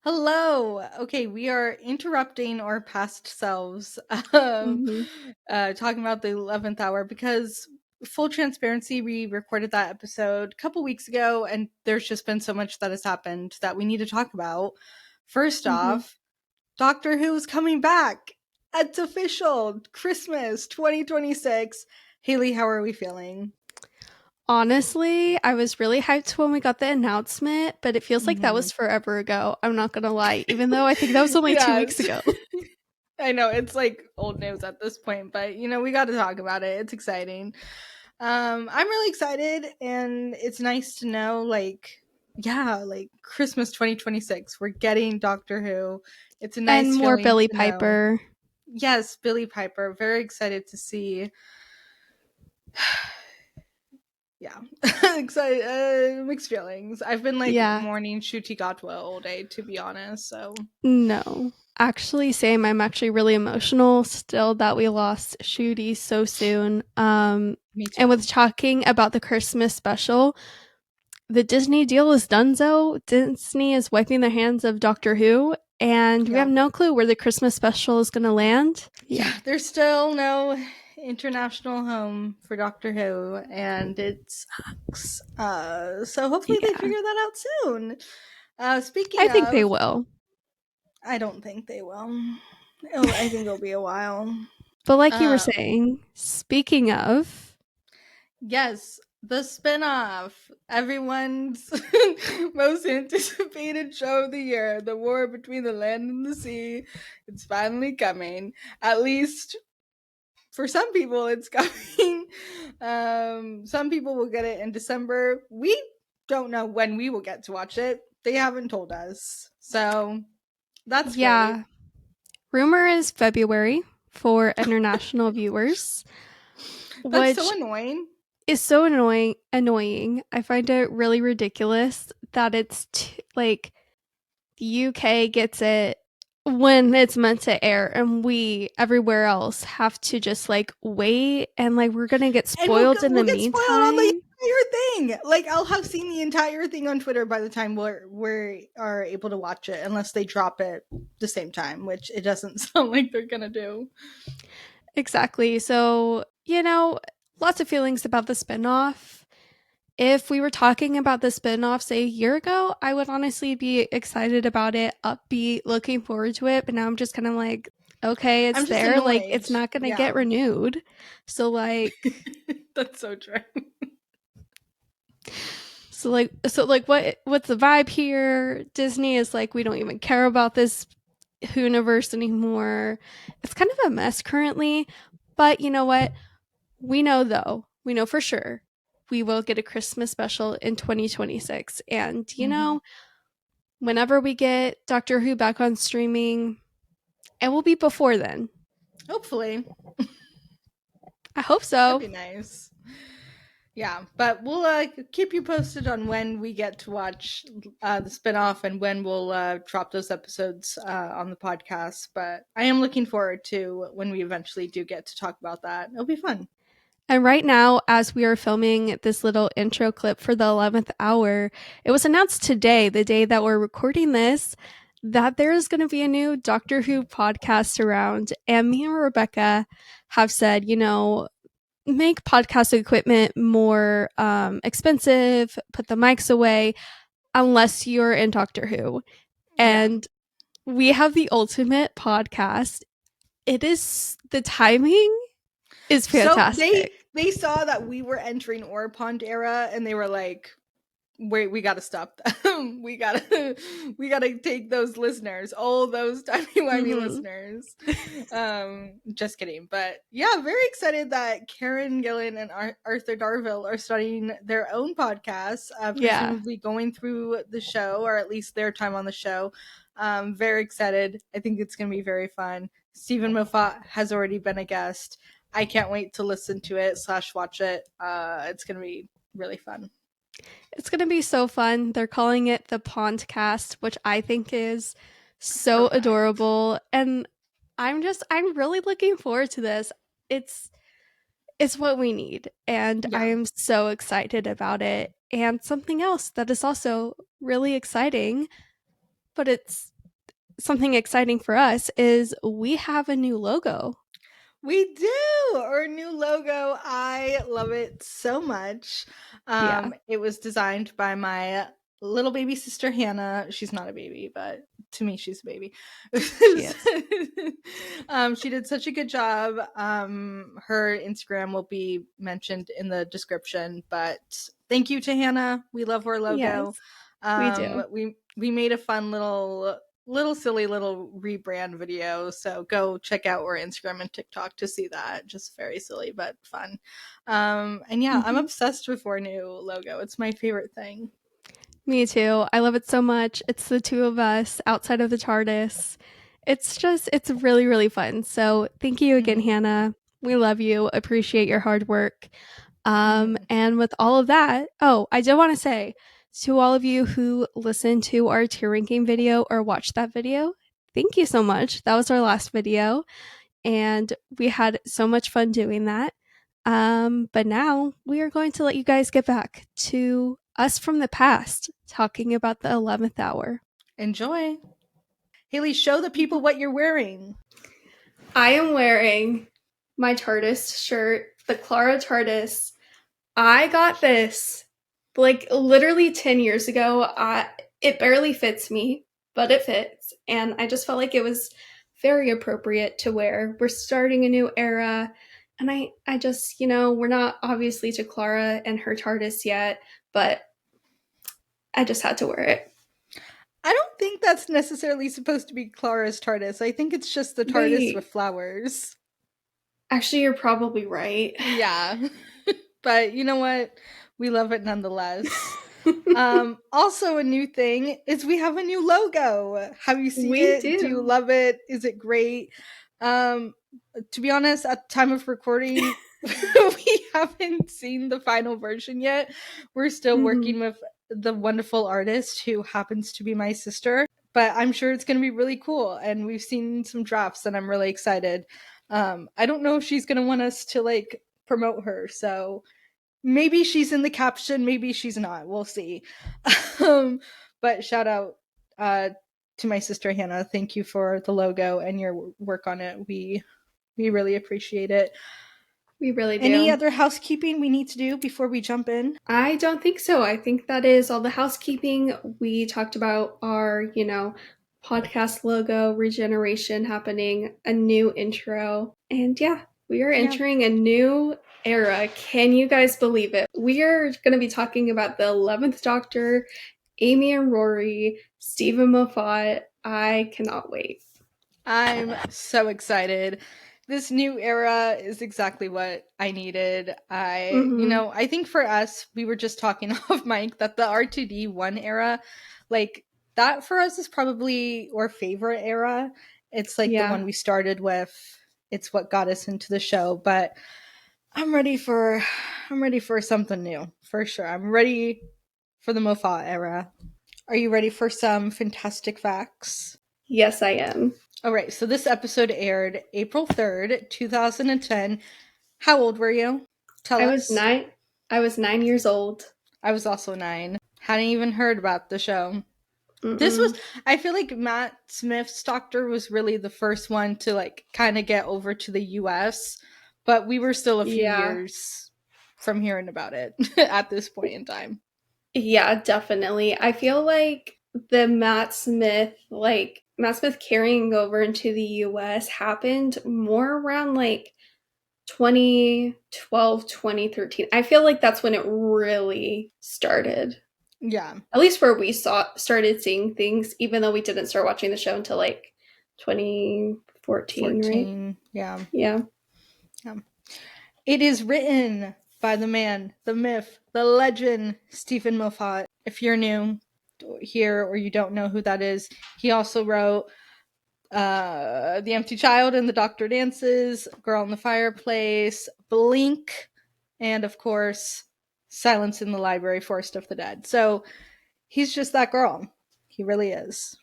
Hello. Okay, we are interrupting our past selves, um, Mhm. talking about the 11th hour because, full transparency, we recorded that episode a couple weeks ago, and there's just been so much that has happened that we need to talk about. First Mhm. off, Doctor Who is coming back. It's official. Christmas 2026. Haley, how are we feeling? Honestly, I was really hyped when we got the announcement, but it feels like that Mhm. was forever ago. I'm not gonna lie, even though I think that was only 2 weeks Yes. ago. I know it's like old news at this point, but we got to talk about it. It's exciting. I'm really excited, and it's nice to know, like, yeah, like Christmas 2026. We're getting Doctor Who. It's a And nice more feeling Billy to know. Piper. Yes, Billy Piper. Very excited to see. Yeah, excited. Mixed feelings. I've been like Yeah. mourning Shuti Gatwa all day, to be honest. So No. Actually, same. I'm actually really emotional still that we lost Shooty so soon. me And too. with talking about the Christmas special, the Disney deal is donezo. Disney is wiping their hands of Doctor Who, and we have Yeah. no clue where the Christmas special is gonna land. Yeah. Yeah, there's still no international home for Doctor Who, and it sucks. So hopefully they Yeah. figure that out soon. I Speaking think they of, will. I don't think they will. Oh, I think it'll be a while. But like you were Um, saying, speaking of, yes, the spinoff, everyone's most anticipated show of the year, the war between the land and the sea. It's finally coming. At least for some people it's coming. Some people will get it in December. We don't know when we will get to watch it. They haven't told us. So that's great. yeah, rumor is February for international viewers, That's so which annoying. is so annoying. I find it really ridiculous that like the UK gets it when it's meant to air and we everywhere else have to just like wait and like we're going to get And spoiled in the we'll get spoiled on the meantime. entire thing. Like I'll have seen the entire thing on Twitter by the time we are able to watch it, unless they drop it the same time, which it doesn't sound like they're gonna do. Exactly. So, lots of feelings about the spinoff. If we were talking about the spin-off, say, a year ago, I would honestly be excited about it, upbeat, looking forward to it, but now I'm just kind of like, "Okay, I'm it's just there, like, annoyed. it's not gonna Yeah. get renewed." So, like That's so true. what's the vibe here? Disney is like, "We don't even care about this universe anymore." It's kind of a mess currently, but you know what? We know for sure we will get a Christmas special in 2026. And, Mhm. whenever we get Doctor Who back on streaming, it will be before then. Hopefully. I hope That'd so. be nice. Yeah, but we'll keep you posted on when we get to watch the spinoff and when we'll drop those episodes on the podcast. But I am looking forward to when we eventually do get to talk about that. It'll be fun. And right now, as we are filming this little intro clip for the 11th hour, it was announced today, the day that we're recording this, that there is going to be a new Doctor Who podcast around. And me and Rebecca have said, make podcast equipment more expensive, put the mics away, unless you're in Doctor Who. Yeah. And we have the ultimate podcast. It is the timing is So fantastic. they saw that we were entering Orpond era, and they were like, "Wait, we gotta stop them. We gotta take those listeners, all those timey wimey Hmm. listeners." Just kidding, but yeah, very excited that Karen Gillan and Arthur Darvill are starting their own podcast, Yeah. presumably going through the show, or at least their time on the show. Very excited. I think it's gonna be very fun. Stephen Moffat has already been a guest. I can't wait to listen to it / watch it. It's gonna be really fun. It's going to be so fun. They're calling it the Pondcast, which I think is so Perfect. adorable. And I'm really looking forward to this. It's it's what we need. And I Yeah. am so excited about it. And something else that is also really exciting, but it's something exciting for us is we have a new logo. We do! Our new logo. I love it so much. Yeah. It was designed by my little baby sister Hannah. She's not a baby, but to me she's a baby. She is. She did such a good job. Her Instagram will be mentioned in the description, but thank you to Hannah. We love our logo. Yes, we do. We made a fun little silly little rebrand video, so go check out our Instagram and TikTok to see that. Just very silly but fun. And yeah, I'm Mhm. obsessed with our new logo. It's my favorite thing. Me too. I love it so much. It's the two of us outside of the TARDIS. It's really, really fun. So thank you again, Mhm. Hannah. We love you. Appreciate your hard work. Mhm. And with all of that, oh, I did want to say to all of you who listened to our tier ranking video or watched that video, thank you so much. That was our last video, and we had so much fun doing that. But now we are going to let you guys get back to us from the past talking about the 11th hour. Enjoy. Haley, show the people what you're wearing. I am wearing my TARDIS shirt, the Clara TARDIS. I got this like literally 10 years ago. It barely fits me, but it fits. And I just felt like it was very appropriate to wear. We're starting a new era. And I just, we're not obviously to Clara and her TARDIS yet, but I just had to wear it. I don't think that's necessarily supposed to be Clara's TARDIS. I think it's just the TARDIS with Wait, flowers. actually, you're probably right. Yeah. But you know what? We love it nonetheless. Also a new thing is we have a new logo. Have you seen We it? Do you do. love it? Is it great? Um, to be honest, at the time of recording, we haven't seen the final version yet. We're still Mhm. working with the wonderful artist who happens to be my sister, but I'm sure it's going to be really cool. And we've seen some drafts, and I'm really excited. I don't know if she's going to want us to like promote her, so maybe she's in the caption, maybe she's not. We'll see. um, but shout out to my sister Hannah. Thank you for the logo and your work on it. We really appreciate it. We really Any do. other housekeeping we need to do before we jump in? I don't think so. I think that is all the housekeeping. We talked about our, podcast logo regeneration happening, a new intro. And yeah, we are Yeah. entering a new era. Can you guys believe it? We are going to be talking about the 11th Doctor, Amy and Rory, Stephen Moffat. I cannot wait. I'm so excited. This new era is exactly what I needed. Mm-hmm. I think for us, we were just talking off mic that the R2D1 era, like that for us is probably our favorite era. It's like the Yeah. one we started with. It's what got us into the show, but I'm ready for something new, for sure. I'm ready for the Moffat era. Are you ready for some fantastic facts? Yes, I am. All right, so this episode aired April 3rd, 2010. How old were you? Tell I was us. 9. I was 9 years old. I was also 9. Hadn't even heard about the show. This was, Mm-mm. I feel like Matt Smith's Doctor was really the first one to like kind of get over to the US, but we were still a few Yeah. years from hearing about it at this point in time. Yeah, definitely. I feel like the Matt Smith carrying over into the US happened more around like 2012, 2013. I feel like that's when it really started. Yeah, At least where we started seeing things, even though we didn't start watching the show until like 2014, right? 14. Yeah. Yeah. Yeah. It is written by the man, the myth, the legend, Stephen Moffat. If you're new here or you don't know who that is, he also wrote The Empty Child and the Doctor Dances, Girl in the Fireplace, Blink, and of course, Silence in the Library, Forest of the Dead. So he's just that girl. He really is.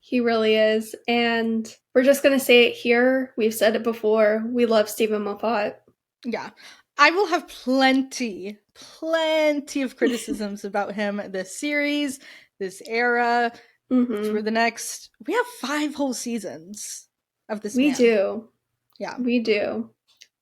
He really is. And we're just going to say it here. We've said it before. We love Stephen Moffat. Yeah. I will have plenty of criticisms about him this series, this era. through Mm-hmm. the next. We have 5 whole seasons of this We man. do. Yeah. We do.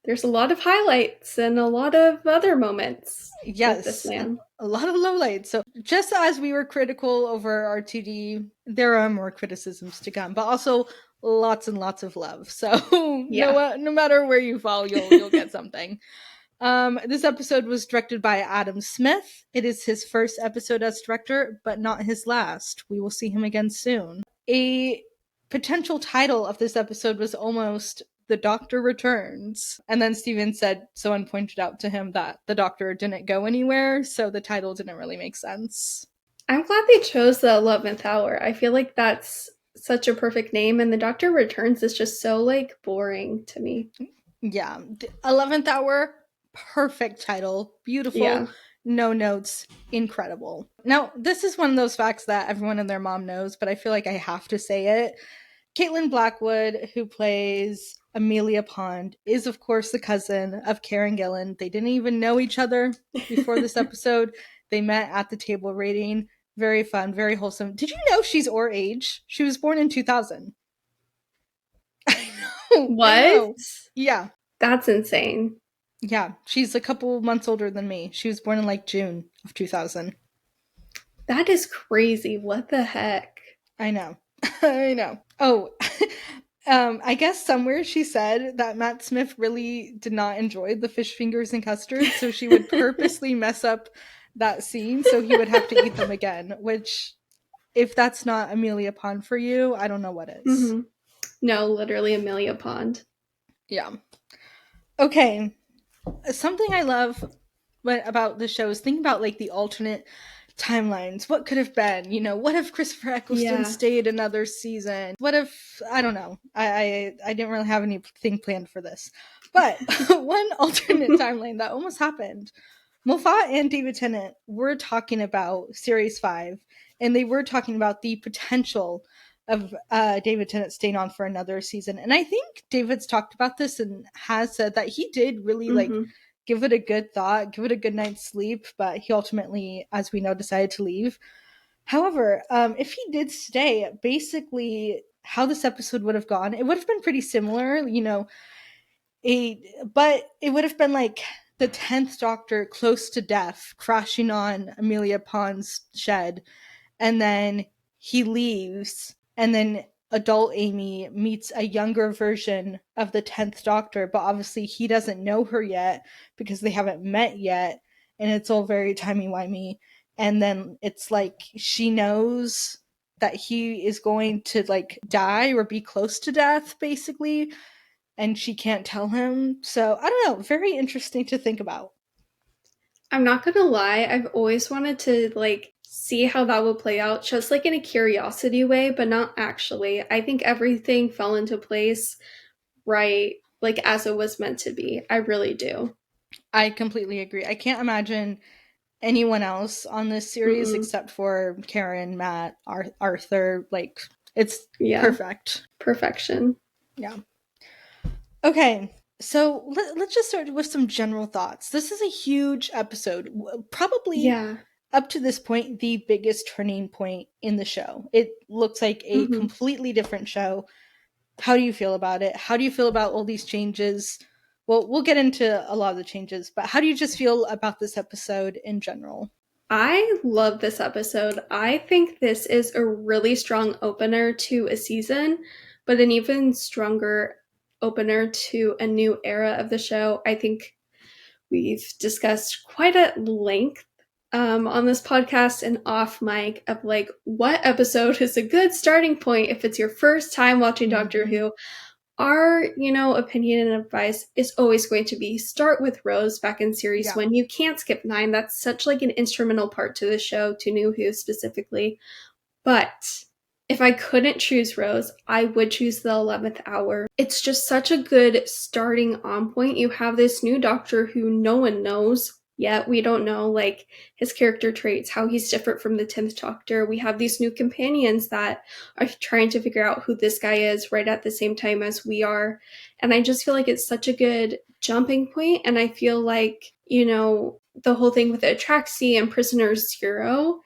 There's a lot of highlights and a lot of other moments with this Yes, and man. a lot of lowlights. So just as we were critical over R2D, there are more criticisms to come, but also lots and lots of love. So Yeah. no matter where you fall, you'll get something. This episode was directed by Adam Smith. It is his first episode as director, but not his last. We will see him again soon. A potential title of this episode was almost The Doctor Returns. And then Steven said someone pointed out to him that the Doctor didn't go anywhere, so the title didn't really make sense. I'm glad they chose the 11th hour. I feel like that's such a perfect name, and the Doctor Returns is just so like boring to me. Yeah, the 11th hour, perfect title, beautiful, Yeah. no notes, incredible. Now, this is one of those facts that everyone and their mom knows, but I feel like I have to say it. Caitlin Blackwood, who plays Amelia Pond, is of course the cousin of Karen Gillan. They didn't even know each other before this episode. They met at the table reading. Very fun, very wholesome. Did you know she's our age? She was born in 2000. I know, I What? know. Yeah, That's insane. yeah. She's a couple months older than me. She was born in like June of 2000. That is crazy. What the heck? I know. I know. Oh, I guess somewhere she said that Matt Smith really did not enjoy the fish fingers and custard, so she would purposely mess up that scene so he would have to eat them again, which, if that's not Amelia Pond for you, I don't know what is. Mm-hmm. No, literally Amelia Pond. Yeah. Okay. Something I love about the show is thinking about like the alternate timelines. What could have been? What if Christopher Eccleston Yeah. stayed another season? What if, I don't know. I didn't really have anything planned for this. But one alternate timeline that almost happened. Moffat and David Tennant were talking about Series 5, and they were talking about the potential of David Tennant staying on for another season. And I think David's talked about this and has said that he did really like Mm-hmm. give it a good thought, give it a good night's sleep, but he ultimately, as we know, decided to leave. However, if he did stay, basically how this episode would have gone, it would have been pretty similar, but it would have been like the 10th Doctor close to death crashing on Amelia Pond's shed, and then he leaves, and then adult Amy meets a younger version of the 10th Doctor, but obviously he doesn't know her yet because they haven't met yet, and it's all very timey-wimey. And then it's like she knows that he is going to like die or be close to death, basically, and she can't tell him. So I don't know, very interesting to think about. I'm not gonna lie, I've always wanted to like see how that would play out, just like in a curiosity way, but not actually. I think everything fell into place right, like as it was meant to be. I really do. I completely agree. I can't imagine anyone else on this series Mm-mm. except for Karen, Matt, Arthur. Like, it's Yeah, perfect. perfection. Yeah. Okay. So let's just start with some general thoughts. This is a huge episode. Probably Yeah. up to this point, the biggest turning point in the show. It looks like a Mm-hmm. completely different show. How do you feel about it? How do you feel about all these changes? Well, we'll get into a lot of the changes, but how do you just feel about this episode in general? I love this episode. I think this is a really strong opener to a season, but an even stronger opener to a new era of the show. I think we've discussed quite at length on this podcast and off mic of like what episode is a good starting point if it's your first time watching Doctor Mm-hmm. Who. Our, opinion and advice is always going to be start with Rose back in series Yeah. one. You can't skip 9. That's such like an instrumental part to the show, to New Who specifically. But if I couldn't choose Rose, I would choose the 11th hour. It's just such a good starting on point. You have this new Doctor who no one knows yet. We don't know like his character traits, how he's different from the 10th Doctor. We have these new companions that are trying to figure out who this guy is right at the same time as we are. And I just feel like it's such a good jumping point. And I feel like, the whole thing with Atraxi and Prisoner Zero,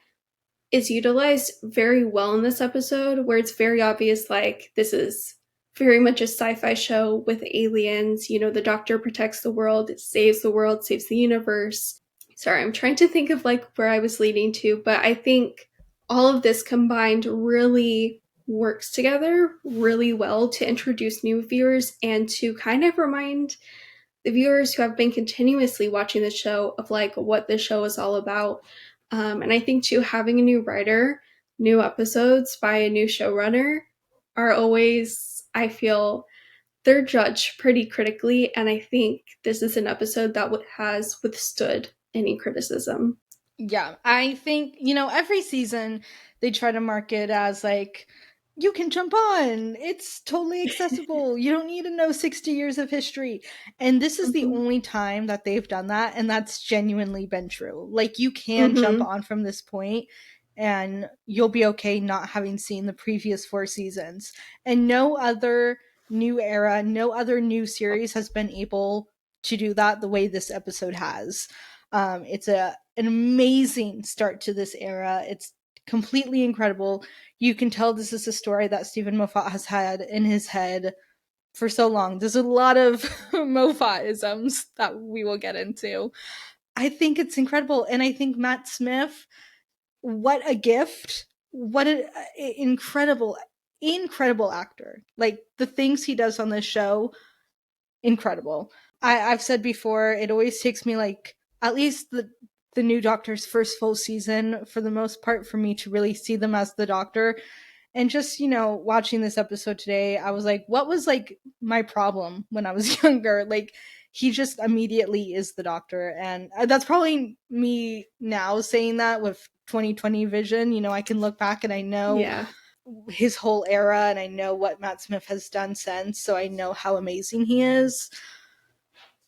is utilized very well in this episode, where it's very obvious, like, this is very much a sci-fi show with aliens. You know, the Doctor protects the world, saves the universe. Sorry, I'm trying to think of like where I was leading to, but I think all of this combined really works together really well to introduce new viewers and to kind of remind the viewers who have been continuously watching the show of like what the show is all about. And I think too, having a new writer, new episodes by a new showrunner are always, I feel, they're judged pretty critically. And I think this is an episode that has withstood any criticism. Yeah, I think, every season they try to market as like, you can jump on. It's totally accessible. You don't need to know 60 years of history. And this is the Mm-hmm. only time that they've done that. And that's genuinely been true. Like, you can jump Mm-hmm. on from this point and you'll be okay not having seen the previous 4 seasons. And no other new era, no other new series has been able to do that the way this episode has. It's an amazing start to this era. It's completely incredible. You can tell this is a story that Stephen Moffat has had in his head for so long. There's a lot of Moffat-isms that we will get into. I think it's incredible. And I think Matt Smith, what a gift. What an incredible actor. Like, the things he does on this show, incredible. I've said before, it always takes me like at least the new Doctor's first full season for the most part for me to really see them as the Doctor. And just, watching this episode today, I was like, what was like my problem when I was younger? Like, he just immediately is the Doctor. And that's probably me now saying that with 2020 vision. I can look back and I know Yeah. his whole era and I know what Matt Smith has done since, so I know how amazing he is.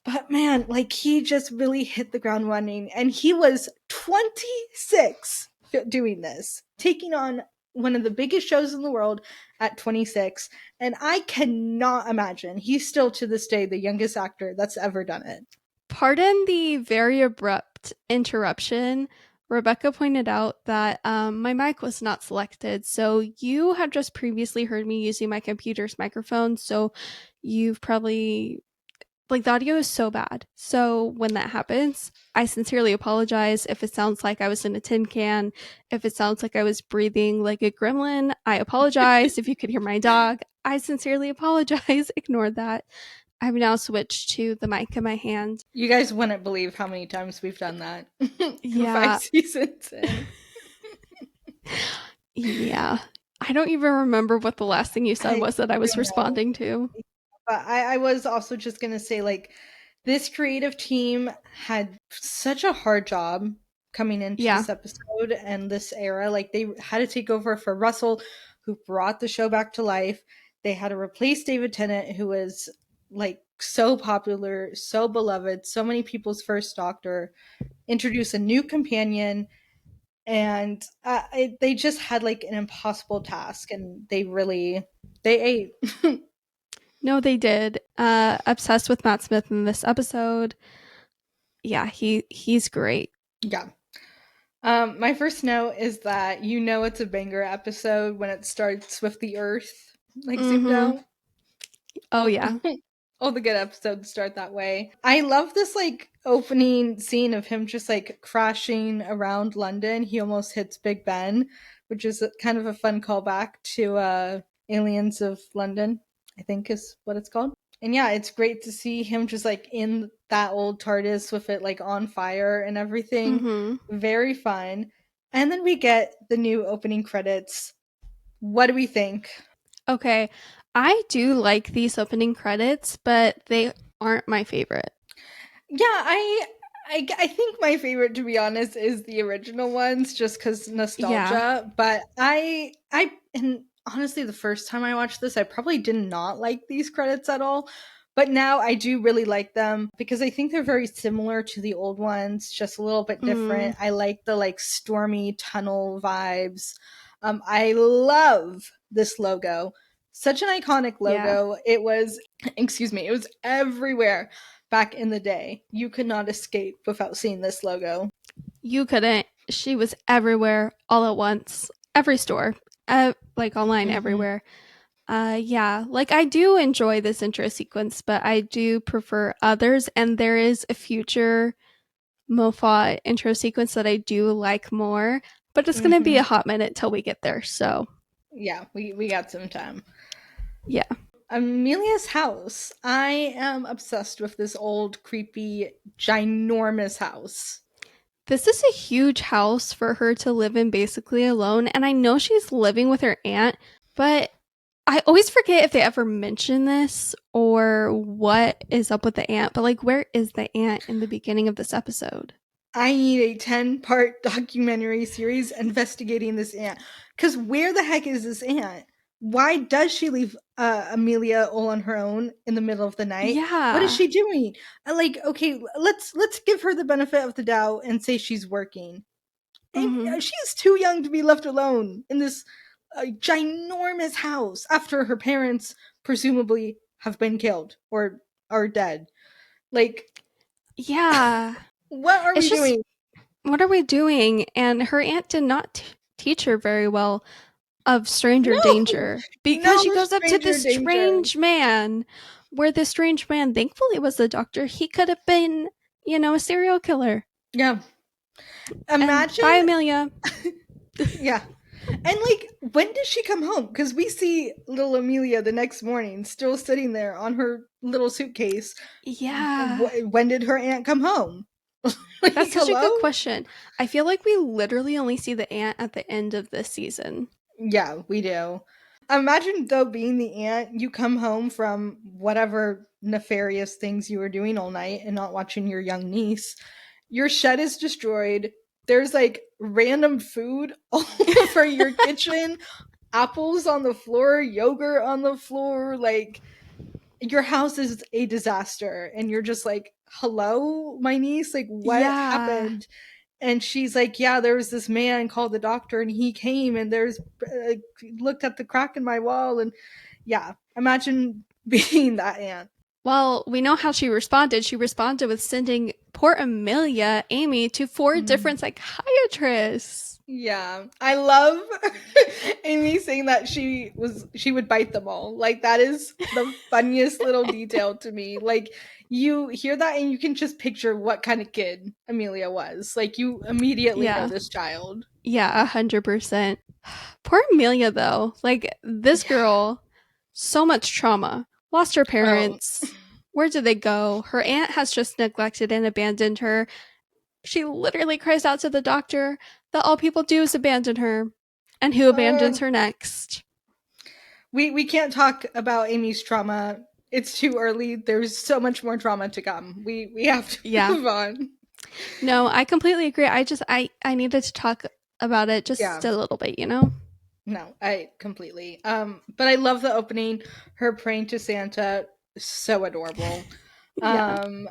But man, like, he just really hit the ground running, and he was 26 doing this, taking on one of the biggest shows in the world at 26, and I cannot imagine he's still to this day the youngest actor that's ever done it. Pardon the very abrupt interruption. Rebecca pointed out that my mic was not selected. So you had just previously heard me using my computer's microphone. So you've probably, like, the audio is so bad. So when that happens, I sincerely apologize if it sounds like I was in a tin can, if it sounds like I was breathing like a gremlin. I apologize. If you could hear my dog, I sincerely apologize. Ignore that. I've now switched to the mic in my hand. You guys wouldn't believe how many times we've done that in Yeah. 5 seasons in. Yeah. I don't even remember what the last thing you said was that I was responding to. But I was also just going to say, like, this creative team had such a hard job coming into Yeah. this episode and this era. Like, they had to take over for Russell, who brought the show back to life. They had to replace David Tennant, who was like so popular, so beloved, so many people's first Doctor, introduce a new companion, and they just had like an impossible task, and they ate. No, they did. Obsessed with Matt Smith in this episode. Yeah, he's great. Yeah. My first note is that it's a banger episode when it starts with the Earth like zoomed Mm-hmm. out. Oh yeah. All the good episodes start that way. I love this like opening scene of him just like crashing around London. He almost hits Big Ben, which is kind of a fun callback to Aliens of London, I think is what it's called. And yeah, it's great to see him just like in that old TARDIS with it like on fire and everything. Mm-hmm. Very fun. And then we get the new opening credits. What do we think? Okay. I do like these opening credits, but they aren't my favorite. Yeah, I think my favorite, to be honest, is the original ones, just because Yeah. nostalgia. But and honestly, the first time I watched this, I probably did not like these credits at all. But now I do really like them because I think they're very similar to the old ones, just a little bit Mm, different. I like the like stormy tunnel vibes. I love this logo. Such an iconic yeah. logo. It was, excuse me, it was everywhere back in the day. You could not escape without seeing this logo. You couldn't. She was everywhere all at once. Every store. Like online Mm-hmm. everywhere. Yeah, like I do enjoy this intro sequence, but I do prefer others, and there is a future Moffat intro sequence that I do like more, but it's gonna be Mm-hmm. a hot minute till we get there, so Yeah, we got some time. yeah. Amelia's house. I am obsessed with this old, creepy, ginormous house. This is a huge house for her to live in basically alone, and I know she's living with her aunt, but I always forget if they ever mention this or what is up with the aunt, but like where is the aunt in the beginning of this episode? I need a 10-part documentary series investigating this aunt. Because where the heck is this aunt? Why does she leave Amelia all on her own in the middle of the night? What is Yeah. she doing? Like, okay, let's give her the benefit of the doubt and say she's working. And Mhm. she's too young to be left alone in this ginormous house after her parents presumably have been killed or are dead. Like, Yeah. what are It's we just doing? what are we doing? And her aunt did not teach her very well of stranger No, danger because no she goes up to stranger this danger. strange man, where the strange man thankfully was the doctor. He could have been, a serial killer. Yeah, And bye, imagine. Amelia. Yeah, and like, when does she come home? Because we see little Amelia the next morning, still sitting there on her little suitcase. Yeah. When did her aunt come home? Like, That's such a hello? good question. I feel like we literally only see the aunt at the end of this season. Yeah, we do. Imagine though being the aunt, you come home from whatever nefarious things you were doing all night and not watching your young niece. Your shed is destroyed. There's like random food all over your kitchen, apples on the floor, yogurt on the floor. Like, your house is a disaster. And you're just like, hello, my niece? Like, what Yeah. happened? And she's like, yeah, there was this man called the doctor and he came and looked at the crack in my wall. And yeah, imagine being that aunt. Well, we know how she responded. She responded with sending poor Amelia, Amy, to four Mm. different psychiatrists. Yeah, I love Amy saying that she would bite them all. Like, that is the funniest little detail to me. Like, you hear that and you can just picture what kind of kid Amelia was. Like, you immediately know Yeah. this child. Yeah, 100%. Poor Amelia, though. Like, this Yeah. girl, so much trauma. Lost her Oh, parents. Where did they go? Her aunt has just neglected and abandoned her. She literally cries out to the doctor that all people do is abandon her. And who uh, abandons her next? we can't talk about Amy's trauma. It's too early. There's so much more trauma to come. We have to Yeah. move on. No, I completely agree. I needed to talk about it Yeah. just a little bit. No, I completely. But I love the opening. Her praying to Santa, so adorable. Yeah. Um,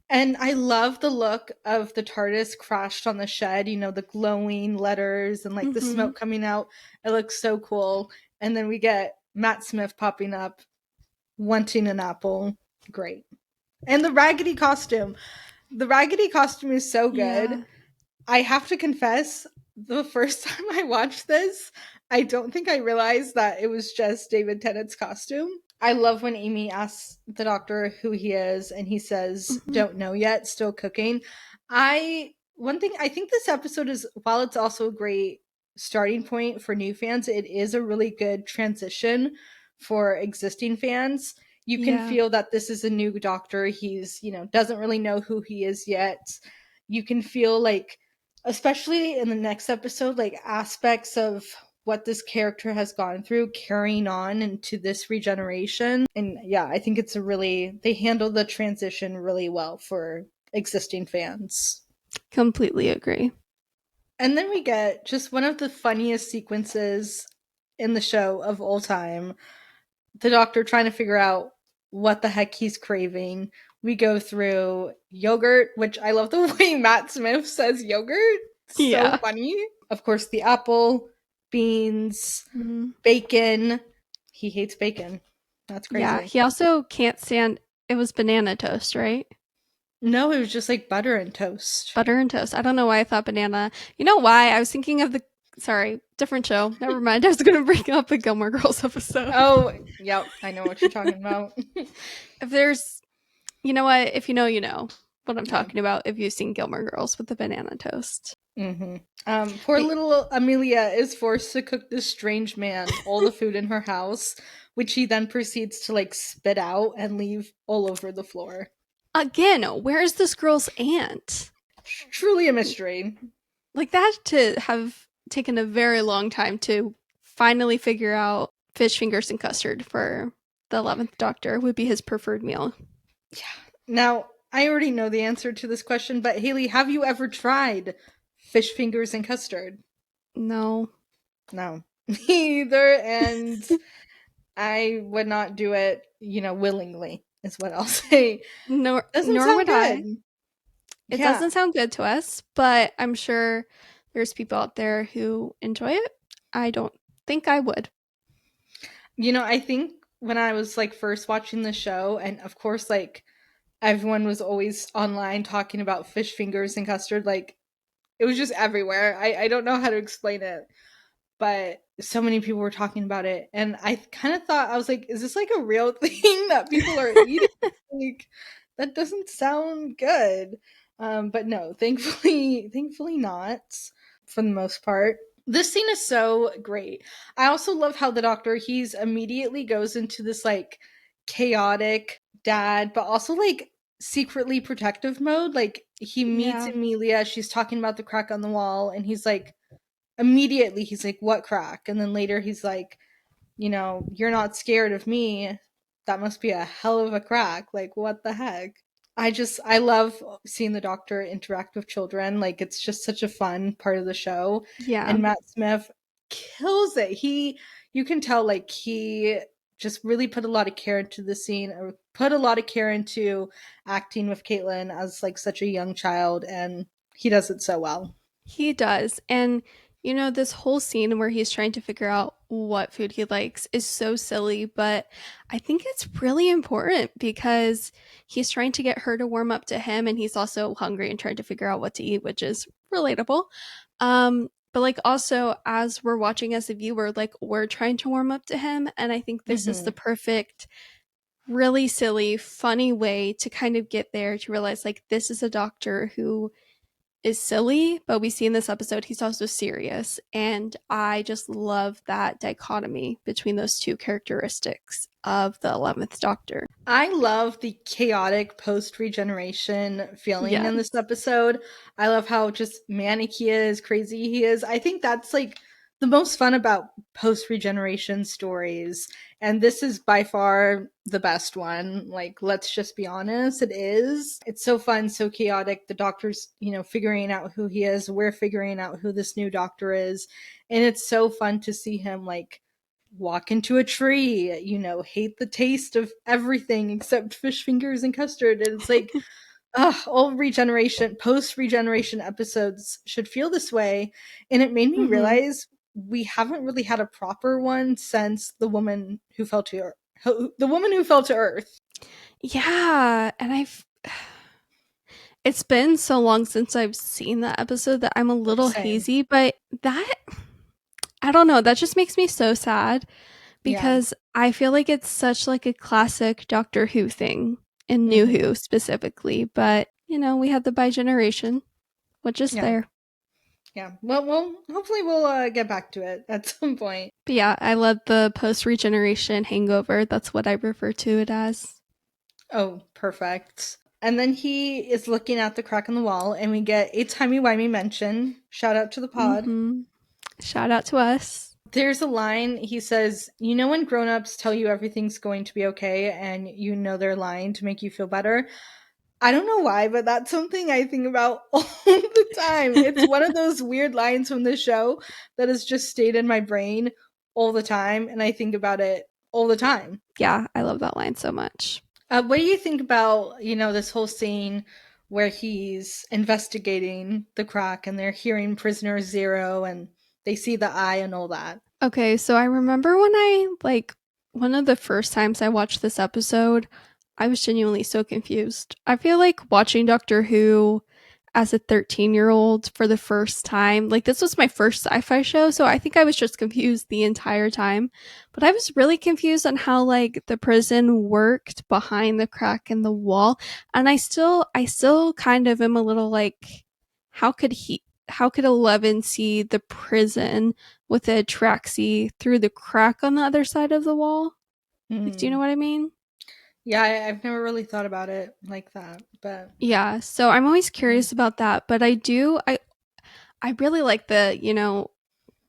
and I love the look of the TARDIS crashed on the shed. You know, the glowing letters and like the Mhm. smoke coming out. It looks so cool. And then we get Matt Smith popping up, wanting an apple. Great. And the raggedy costume. The raggedy costume is so good. Yeah. I have to confess, the first time I watched this, I don't think I realized that it was just David Tennant's costume. I love when Amy asks the doctor who he is and he says, Mhm. "Don't know yet, still cooking." One thing I think this episode is, while it's also a great starting point for new fans, it is a really good transition for existing fans. You can Yeah. feel that this is a new doctor. He's, doesn't really know who he is yet. You can feel like, especially in the next episode, like aspects of what this character has gone through carrying on into this regeneration. And yeah, I think they handle the transition really well for existing fans. Completely agree. And then we get just one of the funniest sequences in the show of all time, the doctor trying to figure out what the heck he's craving. We go through yogurt, which I love the way Matt Smith says yogurt. So Yeah. funny. Of course, the apple, beans, Mhm. bacon. He hates bacon. That's Yeah, crazy. he also can't stand it was banana toast, right? No, it was just like butter and toast. Butter and toast. I don't know why I thought banana. You know why? I was thinking of the. Sorry, different show. Never mind. I was going to bring up a Gilmore Girls episode. Oh, yep, I know what you're talking about. If there's. You know what? If you know what I'm Yeah. talking about if you've seen Gilmore Girls with the banana toast. Poor But little Amelia is forced to cook this strange man all the food in her house, which he then proceeds to like spit out and leave all over the floor. again, where is this girl's aunt? Truly a mystery. Like that to have taken a very long time to finally figure out fish fingers and custard for the 11th Doctor would be his preferred meal. Yeah. Now, I already know the answer to this question, but Haley, have you ever tried fish fingers and custard? No. No. Me either, and I would not do it, willingly, is what I'll say. Doesn't Nor sound would I. good. It Yeah. doesn't sound good to us, but I'm sure there's people out there who enjoy it. I don't think I would. I think when I was like first watching the show, and of course, like everyone was always online talking about fish fingers and custard, like it was just everywhere. I don't know how to explain it, but so many people were talking about it. And I kind of thought, I was like, is this like a real thing that people are eating? Like, that doesn't sound good. But no, thankfully not for the most part. This scene is so great. I also love how the Doctor, he's immediately goes into this like chaotic dad, but also like secretly protective mode. Like he meets Yeah. Amelia, she's talking about the crack on the wall, and he's like, immediately he's like, what crack? And then later he's like, you're not scared of me. That must be a hell of a crack. Like, what the heck? I love seeing the Doctor interact with children. Like, it's just such a fun part of the show. Yeah. And Matt Smith kills it. You can tell, like, he just really put a lot of care into the scene, or put a lot of care into acting with Caitlin as, like, such a young child. And he does it so well. He does. And, this whole scene where he's trying to figure out what food he likes is so silly, but I think it's really important because he's trying to get her to warm up to him and he's also hungry and trying to figure out what to eat, which is relatable. But like also as we're watching as a viewer, like we're trying to warm up to him. And I think this is the perfect, really silly, funny way to kind of get there to realize like this is a doctor who is silly, but we see in this episode he's also serious. And I just love that dichotomy between those two characteristics of the 11th Doctor. I love the chaotic post regeneration feeling in this episode. I love how just manic he is, crazy he is. I think that's like the most fun about post regeneration stories. And this is by far the best one. Like, let's just be honest, it is. It's so fun, so chaotic. The Doctor's, figuring out who he is. We're figuring out who this new Doctor is. And it's so fun to see him like walk into a tree, hate the taste of everything except fish fingers and custard. And it's like, all regeneration, post regeneration episodes should feel this way. And it made me realize we haven't really had a proper one since the woman who fell to Earth. Yeah, and it's been so long since I've seen that episode that I'm a little hazy, but that I don't know, that just makes me so sad because I feel like it's such like a classic Doctor Who thing and New Who specifically, but we had the bi-generation, which is fair. Yeah. Well, hopefully we'll get back to it at some point. But yeah, I love the post-regeneration hangover. That's what I refer to it as. Oh, perfect. And then he is looking at the crack in the wall, and we get a timey-wimey mention. Shout out to the pod. Shout out to us. There's a line, he says, when grown-ups tell you everything's going to be okay and they're lying to make you feel better. I don't know why, but that's something I think about all the time. It's one of those weird lines from the show that has just stayed in my brain all the time, and I think about it all the time. Yeah, I love that line so much. What do you think about, this whole scene where he's investigating the crack and they're hearing Prisoner Zero and they see the eye and all that? Okay, so I remember when one of the first times I watched this episode, I was genuinely so confused. I feel like watching Doctor Who as a 13-year-old for the first time, like this was my first sci-fi show, so I think I was just confused the entire time. But I was really confused on how like the prison worked behind the crack in the wall, and I still kind of am a little like, how could 11 see the prison with a Traxi through the crack on the other side of the wall? Like, do you know Mm. what I mean? Yeah, I've never really thought about it like that, but Yeah, so I'm always yeah. curious about that, but I really like the,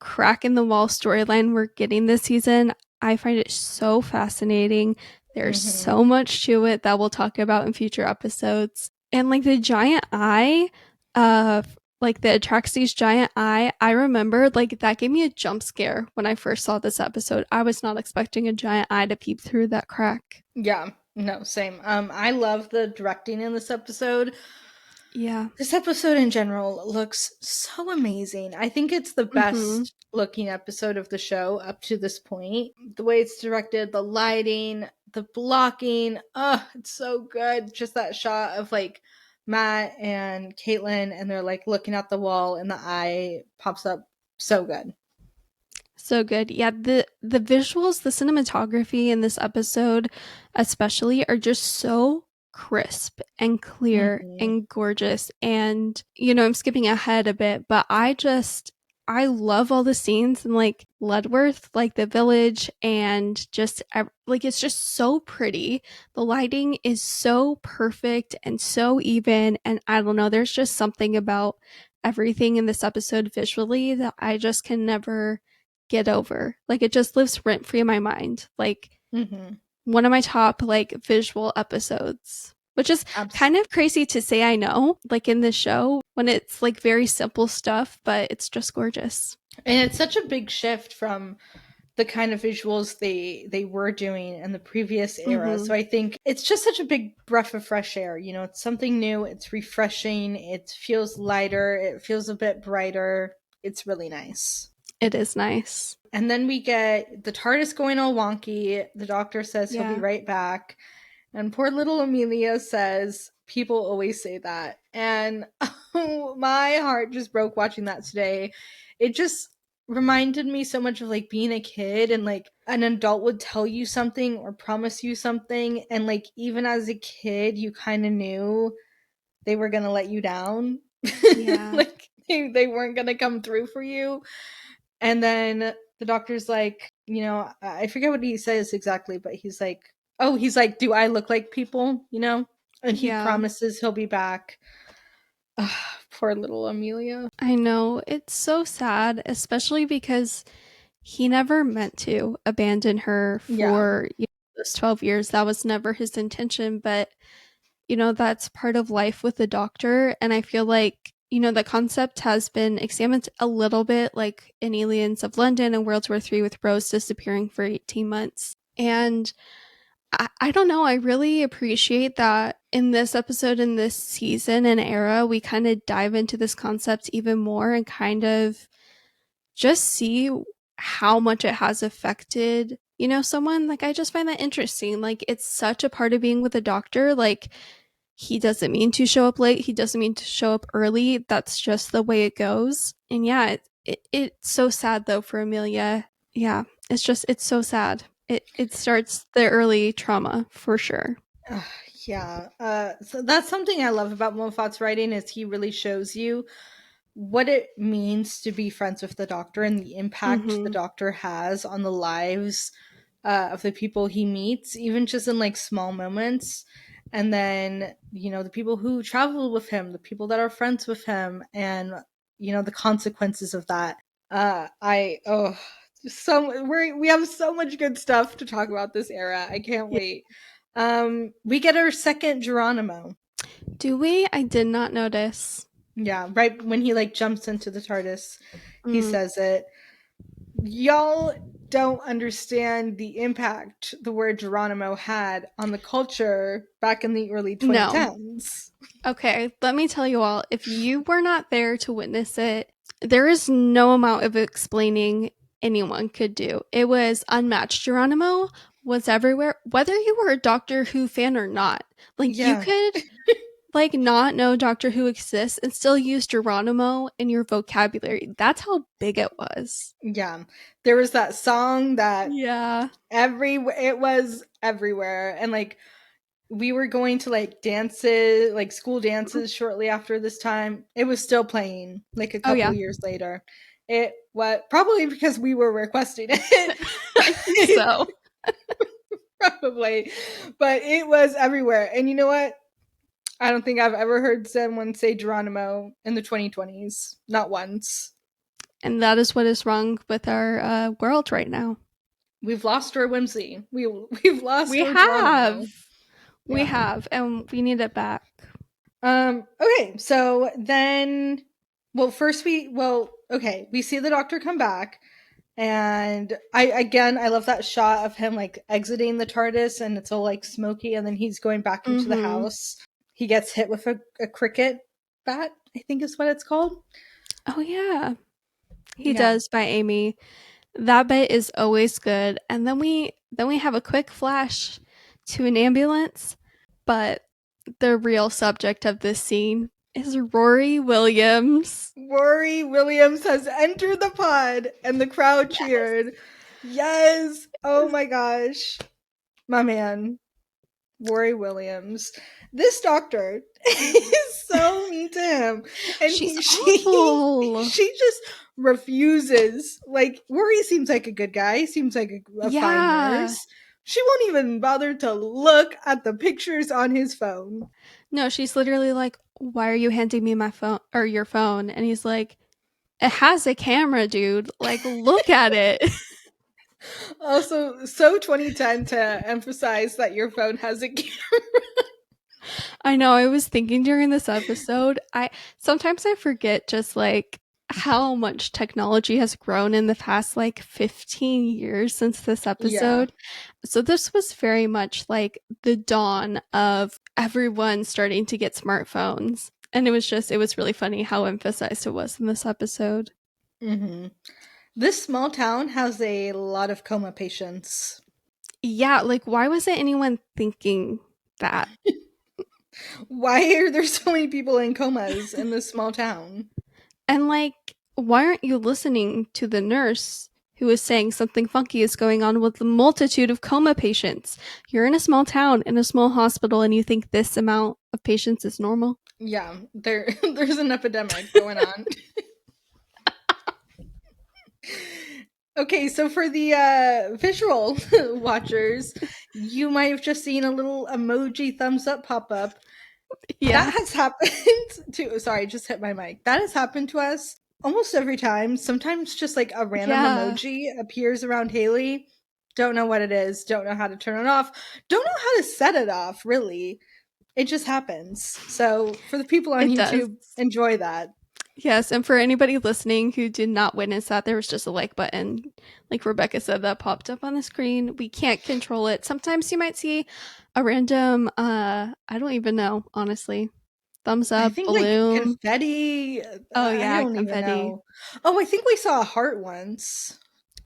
crack in the wall storyline we're getting this season. I find it so fascinating. There's Mm-hmm. so much to it that we'll talk about in future episodes. And like the giant eye, like the Atraxi's giant eye, I remember like that gave me a jump scare when I first saw this episode. I was not expecting a giant eye to peep through that crack. Yeah, no, same. I love the directing in this episode. Yeah. This episode in general looks so amazing. I think it's the Mm-hmm. best looking episode of the show up to this point. The way it's directed, the lighting, the blocking, it's so good. Just that shot of like Matt and Caitlin and they're like looking at the wall and the eye pops up. So good. So good. Yeah, the visuals, the cinematography in this episode especially are just so crisp and clear Hmm. and gorgeous. And I'm skipping ahead a bit, but I love all the scenes in like Ledworth, like the village, and just like it's just so pretty. The lighting is so perfect and so even, and I don't know, there's just something about everything in this episode visually that I just can never get over. Like it just lives rent free in my mind. Like Hmm. one of my top like visual episodes. Which is kind of crazy to say, I know, like in this show when it's like very simple stuff, but it's just gorgeous. And it's such a big shift from the kind of visuals they were doing in the previous era. Mm-hmm. So I think it's just such a big breath of fresh air. It's something new, it's refreshing, it feels lighter, it feels a bit brighter. It's really nice. It is nice. And then we get the TARDIS going all wonky. The doctor says he'll be Yeah. right back. And poor little Amelia says, people always say that. And oh, my heart just broke watching that today. It just reminded me so much of like being a kid and like an adult would tell you something or promise you something. And like even as a kid, you kind of knew they were going to let you down. Yeah. Like they weren't going to come through for you. And then the doctor's like, I forget what he says exactly, but he's like, oh, he's like, do I look like people? And he Yeah. promises he'll be back. Ugh, poor little Amelia. I know. It's so sad, especially because he never meant to abandon her Yeah. for those 12 years. That was never his intention, but that's part of life with the doctor. And I feel like, the concept has been examined a little bit, like in Aliens of London and World War III with Rose disappearing for 18 months. And I don't know, I really appreciate that in this episode, in this season and era, we kind of dive into this concept even more and kind of just see how much it has affected someone. Like I just find that interesting. Like it's such a part of being with a doctor. Like he doesn't mean to show up late, he doesn't mean to show up early, that's just the way it goes. And yeah, it's so sad though for Amelia. Yeah, it's so sad. It starts the early trauma for sure. Ugh, yeah. So that's something I love about Moffat's writing is he really shows you what it means to be friends with the doctor and the impact the Mm-hmm. doctor has on the lives of the people he meets, even just in like small moments. And then, the people who travel with him, the people that are friends with him, and, the consequences of that. Oh, we have so much good stuff to talk about this era. I can't Yeah. wait. We get our second Geronimo. Do we? I did not notice. Yeah, right when he like jumps into the TARDIS, he Mm. says it. Y'all don't understand the impact the word Geronimo had on the culture back in the early No. 2010s. Okay, let me tell you all, if you were not there to witness it, there is no amount of explaining anyone could do. It was unmatched. Geronimo was everywhere, whether you were a Doctor Who fan or not. Like, you Yeah. could, like, not know Doctor Who exists and still use Geronimo in your vocabulary. That's how big it was. Yeah. There was that song that Yeah. it was everywhere. And like we were going to like dances, like school dances shortly after this time. It was still playing like a Oh, couple yeah. years later. It what probably because we were requesting it. I think so. Probably. But it was everywhere. And you know what? I don't think I've ever heard someone say Geronimo in the 2020s. Not once. And that is what is wrong with our world right now. We've lost our whimsy. We've lost We our have. Geronimo. We Yeah. have, and we need it back. Okay, so then well first we see the Doctor come back, and I love that shot of him like exiting the TARDIS and it's all like smoky, and then he's going back into the Mm-hmm. house. He gets hit with a cricket bat, I think is what it's called. Oh, yeah. He Yeah. does, by Amy. That bit is always good. And then we have a quick flash to an ambulance, but the real subject of this scene is Rory Williams. Rory Williams has entered the pod and the crowd Yes. cheered. Yes. Oh my gosh. My man. Rory Williams. This doctor is so mean to him. And She's she awful. she just refuses. Like Rory seems like a good guy, seems like a fine Yeah. nurse. She won't even bother to look at the pictures on his phone. No, she's literally like, "Why are you handing me my phone or your phone?" And he's like, "It has a camera, dude. Like, look at it." Also, so 2010 to emphasize that your phone has a camera. I know, I was thinking during this episode, I sometimes I forget just, like, how much technology has grown in the past, like, 15 years since this Yeah. episode. So this was very much, like, the dawn of everyone starting to get smartphones, and it was really funny how emphasized it was in this episode. Hmm. This small town has a lot of coma patients. Yeah, like, why wasn't anyone thinking that? Why are there so many people in comas in this small town? And like, why aren't you listening to the nurse who is saying something funky is going on with the multitude of coma patients? You're in a small town, in a small hospital, and you think this amount of patients is normal? Yeah, there's an epidemic going on. Okay, so for the visual watchers, you might have just seen a little emoji thumbs up pop up. That Yeah. has happened to sorry, just hit my mic. That has happened to us almost every time. Sometimes just like a random Yeah. emoji appears around Haley. Don't know what it is, don't know how to turn it off, don't know how to set it off, really. It just happens. So for the people on It does. YouTube, enjoy that. Yes, and for anybody listening who did not witness that, there was just a like button, like Rebecca said, that popped up on the screen. We can't control it. Sometimes you might see a random, I don't even know, honestly. Thumbs I up, think like balloon. confetti. Oh, I yeah, don't even confetti. know. Oh, I think we saw a heart once.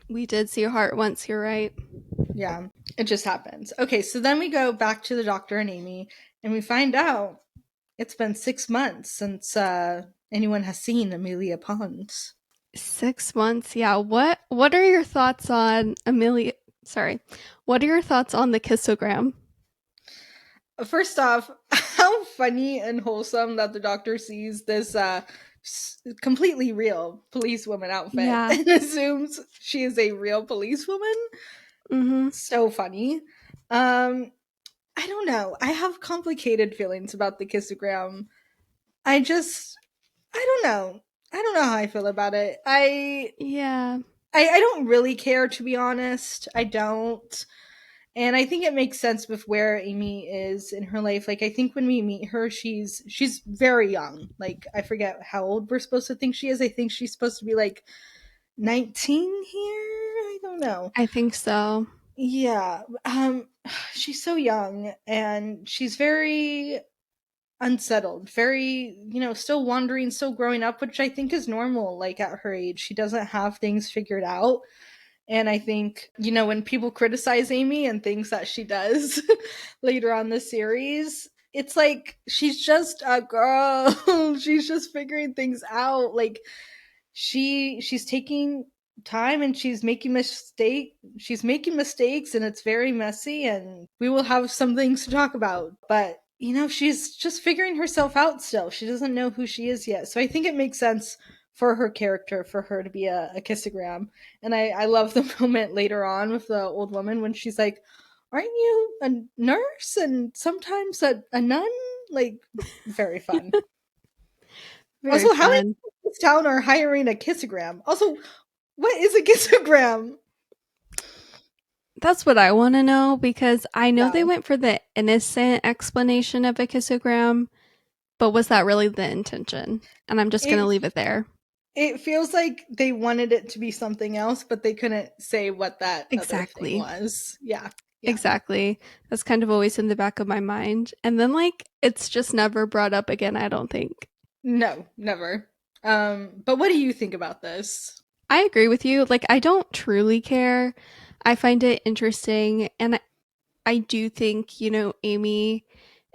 We did see a heart once, you're right. Yeah, it just happens. Okay, so then we go back to the Doctor and Amy, and we find out it's been 6 months since anyone has seen Amelia Pond. 6 months, yeah. What are your thoughts on Amelia? Sorry, what are your thoughts on the kissogram? First off, how funny and wholesome that the Doctor sees this completely real policewoman outfit Yeah. and assumes she is a real policewoman. Mm-hmm. So funny. Um, I don't know. I have complicated feelings about the kissogram. I just I don't know. I don't know how I feel about it. Yeah. I don't really care, to be honest. I don't. And I think it makes sense with where Amy is in her life. Like I think when we meet her, she's very young. Like I forget how old we're supposed to think she is. I think she's supposed to be like 19 here. I don't know. I think so. Yeah. She's so young and she's very unsettled, very, still wandering, still growing up, which I think is normal. Like at her age, she doesn't have things figured out. And I think, when people criticize Amy and things that she does later on the series, it's like she's just a girl. She's just figuring things out. Like she's taking time and she's making mistakes, and it's very messy, and we will have some things to talk about. But she's just figuring herself out still. She doesn't know who she is yet. So I think it makes sense for her character, for her to be a kissogram. And I love the moment later on with the old woman when she's like, aren't you a nurse and sometimes a nun? Like, very fun. Very Also, how many fun. people in this town are hiring a kissogram? Also, what is a kissogram? That's what I want to know, because I know they No. went for the innocent explanation of a kissogram, but was that really the intention? And I'm just going to It leave it there. it feels like they wanted it to be something else, but they couldn't say what that other thing Exactly. was. Yeah. Yeah. Exactly. That's kind of always in the back of my mind. And then, like, it's just never brought up again, I don't think. No, never. But what do you think about this? I agree with you. Like, I don't truly care. I find it interesting. And I do think, Amy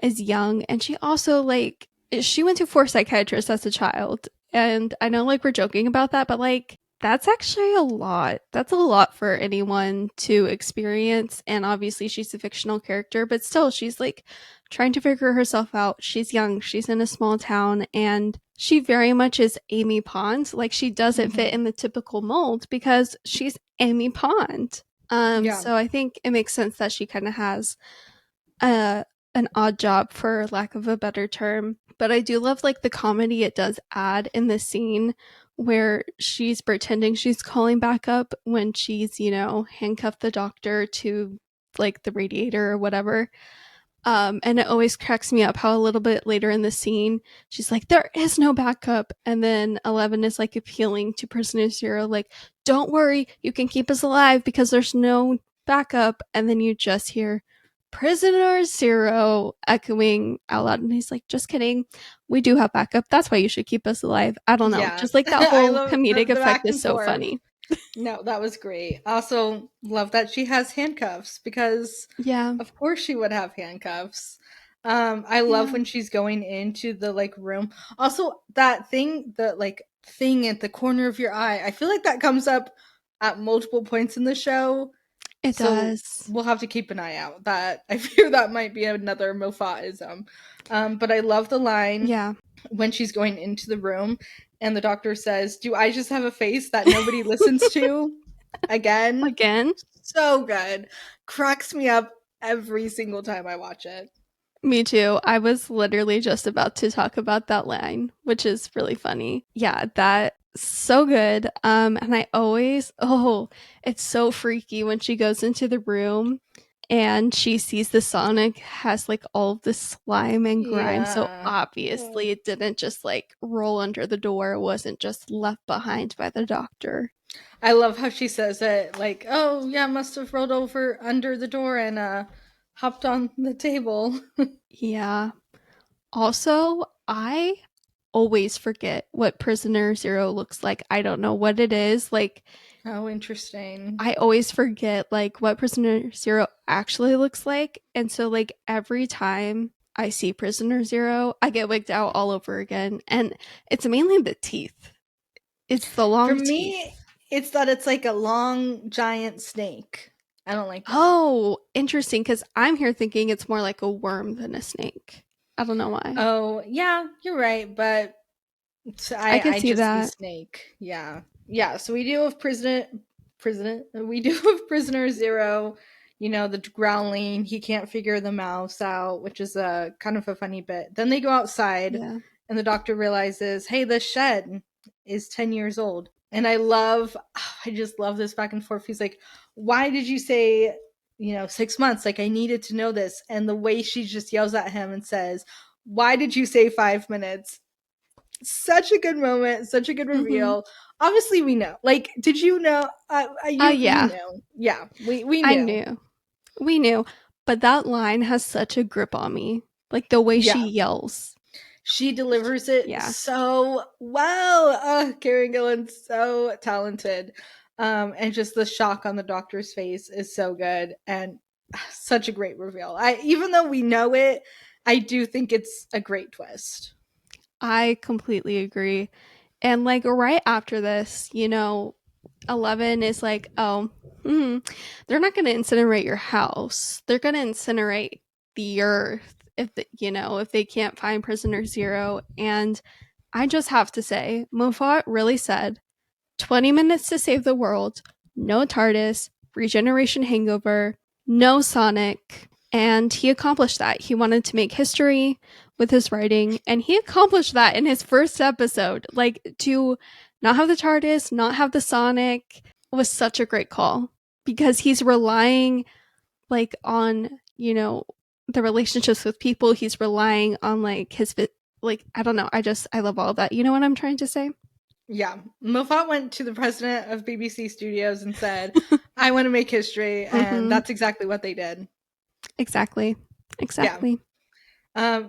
is young, and she also, like, she went to 4 psychiatrists as a child. And I know, like, we're joking about that, but, like, that's actually a lot. That's a lot for anyone to experience. And obviously, she's a fictional character, but still, she's, like, trying to figure herself out. She's young, she's in a small town, and she very much is Amy Pond. Like, she doesn't fit Mhm. in the typical mold because she's Amy Pond. Yeah. So I think it makes sense that she kind of has a an odd job, for lack of a better term. But I do love, like, the comedy it does add in the scene where she's pretending she's calling back up when she's, handcuffed the doctor to, like, the radiator or whatever. And it always cracks me up how a little bit later in the scene, she's like, there is no backup. And then 11 is like appealing to Prisoner Zero, like, don't worry, you can keep us alive because there's no backup. And then you just hear Prisoner Zero echoing out loud. And he's like, just kidding. We do have backup. That's why you should keep us alive. I don't know. Yeah. Just like that I whole love comedic the effect back is and so forth. funny. No, that was great. Also, love that she has handcuffs because, Yeah. of course, she would have handcuffs. I love Yeah. when she's going into the like room. Also, that thing, the like thing at the corner of your eye. I feel like that comes up at multiple points in the show. It So does. we'll have to keep an eye out. That I fear that might be another Moffatism. But I love the line Yeah. when she's going into the room and the doctor says, "Do I just have a face that nobody listens to?" Again, Again. so good. Cracks me up every single time I watch it. Me too. I was literally just about to talk about that line, which is really funny. Yeah, that so good. And I always, it's so freaky when she goes into the room and she sees the Sonic has like all of the slime and grime. So Yeah. obviously it didn't just like roll under the door. It wasn't just left behind by the doctor. I love how she says it like, "Oh, yeah, must have rolled over under the door and hopped on the table." Yeah. Also, I always forget what Prisoner Zero looks like. I don't know what it is. Like, Oh, interesting. I always forget, like, what Prisoner Zero actually looks like. And so, like, every time I see Prisoner Zero, I get wigged out all over again. And it's mainly the teeth. It's the For long teeth. me, it's that it's like a long giant snake. I don't like that. Oh, interesting. Because I'm here thinking it's more like a worm than a snake. I don't know why. Oh, yeah, you're right, but I I could I see just see that. snake. Yeah. Yeah, so we do have we do have prisoner 0, the growling, he can't figure the mouse out, which is a kind of a funny bit. Then they go outside Yeah. and the doctor realizes, "Hey, this shed is 10 years old." And I just love this back and forth. He's like, "Why did you say, 6 months? Like I needed to know this." And the way she just yells at him and says, "Why did you say 5 minutes?" Such a good moment, such a good Mm-hmm. reveal. Obviously, we know. Like, did you know? You Yeah. knew. Yeah, we I knew. knew. We knew. But that line has such a grip on me. Like the way she Yeah, yells. she delivers it Yeah. so well. Karen Gillan's so talented. And just the shock on the Doctor's face is so good, and such a great reveal. Even though we know it, I do think it's a great twist. I completely agree. And like right after this, 11 is like, oh, they're not going to incinerate your house. They're going to incinerate the earth if they can't find prisoner zero. And I just have to say, Moffat really said 20 minutes to save the world, no TARDIS, regeneration hangover, no Sonic. And he accomplished that. He wanted to make history with his writing, and he accomplished that in his first episode. Like, to not have the TARDIS, not have the Sonic was such a great call because he's relying, like, on, the relationships with people. He's relying on, like, I don't know. I love all of that. You know what I'm trying to say? Yeah, Moffat went to the president of BBC Studios and said, "I want to make history," and that's exactly what they did. Exactly. Yeah.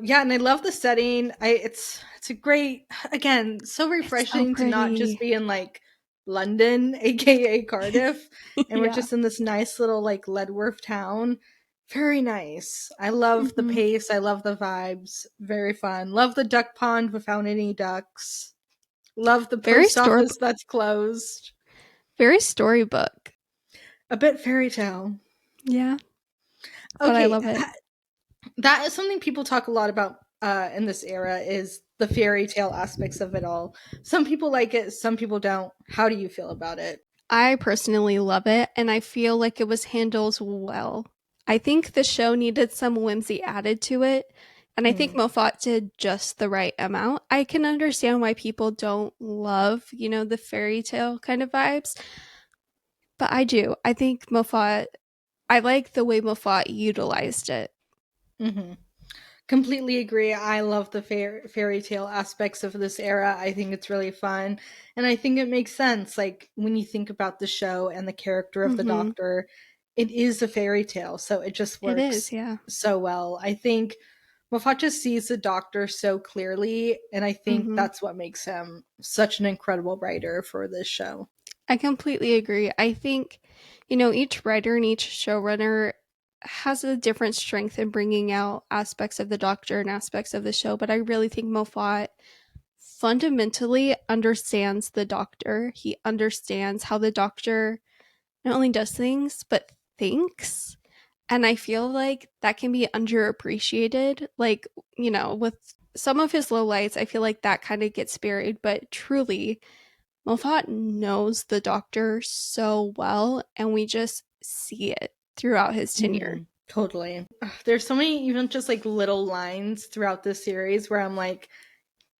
Yeah, and I love the setting. It's a great, again, so refreshing to not just be in like London, aka Cardiff, and we're just in this nice little like Ledworth town. Very nice. I love the pace. I love the vibes. Very fun. Love the duck pond without any ducks. Love the post office that's closed. Very storybook. A bit fairy tale. Yeah. But I Okay, love it. that is something people talk a lot about in this era, is the fairy tale aspects of it all. Some people like it, some people don't. How do you feel about it? I personally love it, and I feel like it was handled well. I think the show needed some whimsy added to it, and I think Moffat did just the right amount. I can understand why people don't love, the fairy tale kind of vibes, but I do. I think I like the way Moffat utilized it. Completely agree. I love the fairy tale aspects of this era. I think it's really fun, and I think it makes sense. Like when you think about the show and the character of the Doctor, it is a fairy tale, so it just works. It is, yeah. So well. I think Moffat just sees the Doctor so clearly, and I think that's what makes him such an incredible writer for this show. I completely agree. I think, each writer and each showrunner has a different strength in bringing out aspects of the Doctor and aspects of the show, but I really think Moffat fundamentally understands the Doctor. He understands how the Doctor not only does things, but thinks. And I feel like that can be underappreciated. Like, with some of his lowlights, I feel like that kind of gets buried, but truly, Moffat knows the Doctor so well, and we just see it throughout his tenure. Totally. There's so many even just like little lines throughout this series where I'm like,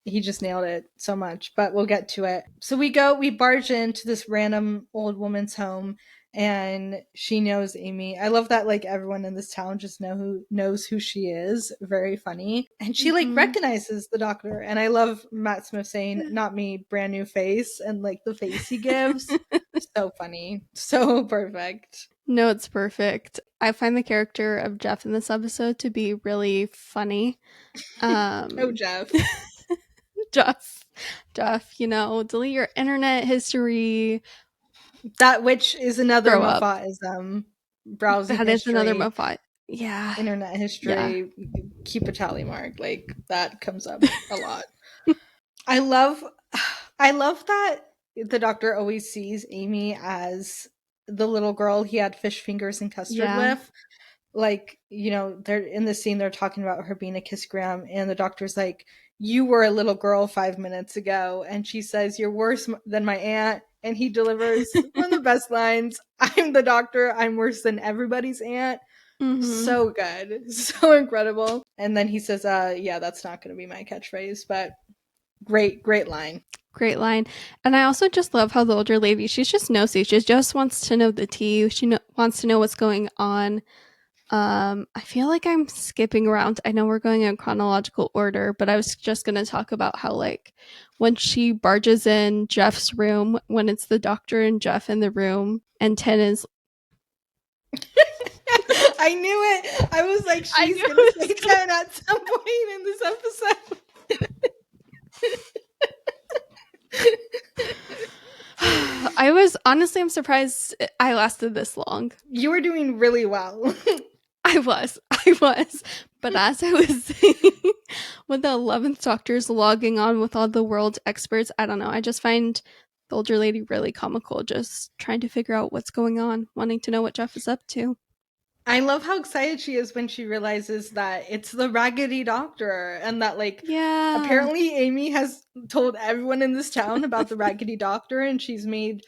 he just nailed it so much, but we'll get to it. So we barge into this random old woman's home, and she knows Amy. I love that like everyone in this town just knows who she is. Very funny. And she like recognizes the Doctor, and I love Matt Smith saying, "Not me, brand new face," and like the face he gives. So funny. So perfect. No, it's perfect. I find the character of Jeff in this episode to be really funny. Oh, Jeff. Jeff, delete your internet history. That which is another Moffatism. Browsing that history. Is another Moffat. Yeah. Internet history. Yeah. Keep a tally mark. Like that comes up a lot. I love that the Doctor always sees Amy as the little girl he had fish fingers and custard with. Like, they're in the scene, they're talking about her being a kissogram, and the Doctor's like, "You were a little girl 5 minutes ago," and she says, "You're worse than my aunt," and he delivers one of the best lines, "I'm the Doctor, I'm worse than everybody's aunt." So good, so incredible. And then he says, "Yeah, that's not going to be my catchphrase," but great line. Great line. And I also just love how the older lady, she's just nosy. She just wants to know the tea. She wants to know what's going on. I feel like I'm skipping around. I know we're going in chronological order, but I was just going to talk about how, like, when she barges in Jeff's room, when it's the Doctor and Jeff in the room, and 10 is... I knew it. I was like, she's going to say 10 at some point in this episode. I'm surprised I lasted this long. You were doing really well. I was. But as I was saying, when the 11th Doctor's logging on with all the world's experts, I don't know. I just find the older lady really comical, just trying to figure out what's going on, wanting to know what Jeff is up to. I love how excited she is when she realizes that it's the Raggedy Doctor and that, like, Yeah. apparently Amy has told everyone in this town about the Raggedy Doctor, and she's made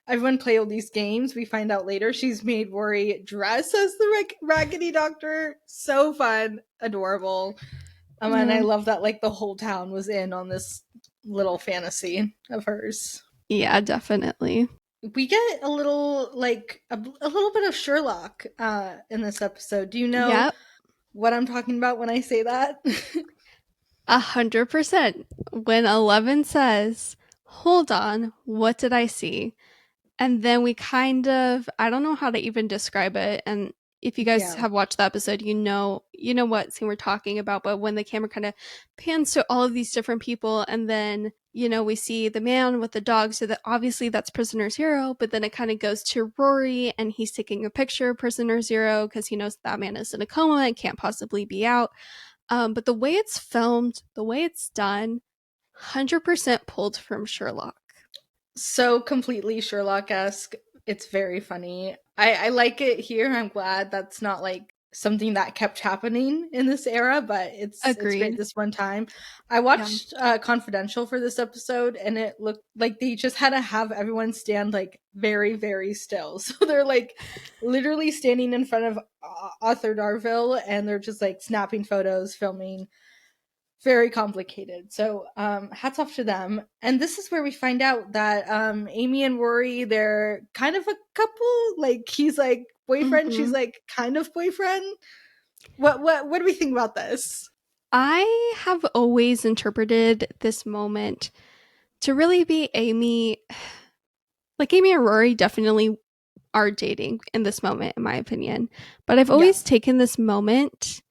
everyone play all these games. We find out later she's made Rory dress as the Raggedy Doctor. So fun, adorable. And I love that, like, the whole town was in on this little fantasy of hers. Yeah, definitely. We get a little, like, a little bit of Sherlock in this episode. Do you know what I'm talking about when I say that? 100%. When 11 says, hold on, what did I see? And then we kind of, I don't know how to even describe it. And if you guys have watched the episode, you know what scene we're talking about. But when the camera kind of pans to all of these different people, and then, we see the man with the dog. So that obviously that's Prisoner Zero. But then it kind of goes to Rory, and he's taking a picture of Prisoner Zero because he knows that man is in a coma and can't possibly be out. But the way it's filmed, the way it's done, 100% pulled from Sherlock. So completely Sherlock-esque. It's very funny. I like it here. I'm glad that's not, like, something that kept happening in this era, but it's great this one time. I watched Confidential for this episode, and it looked like they just had to have everyone stand, like, very, very still. So they're, like, literally standing in front of Arthur Darvill, and they're just, like, snapping photos, filming. Very complicated. So hats off to them. And this is where we find out that Amy and Rory, they're kind of a couple. Like, he's like boyfriend, she's like kind of boyfriend. What do we think about this? I have always interpreted this moment to really be Amy. Like, Amy and Rory definitely are dating in this moment, in my opinion. But I've always taken this moment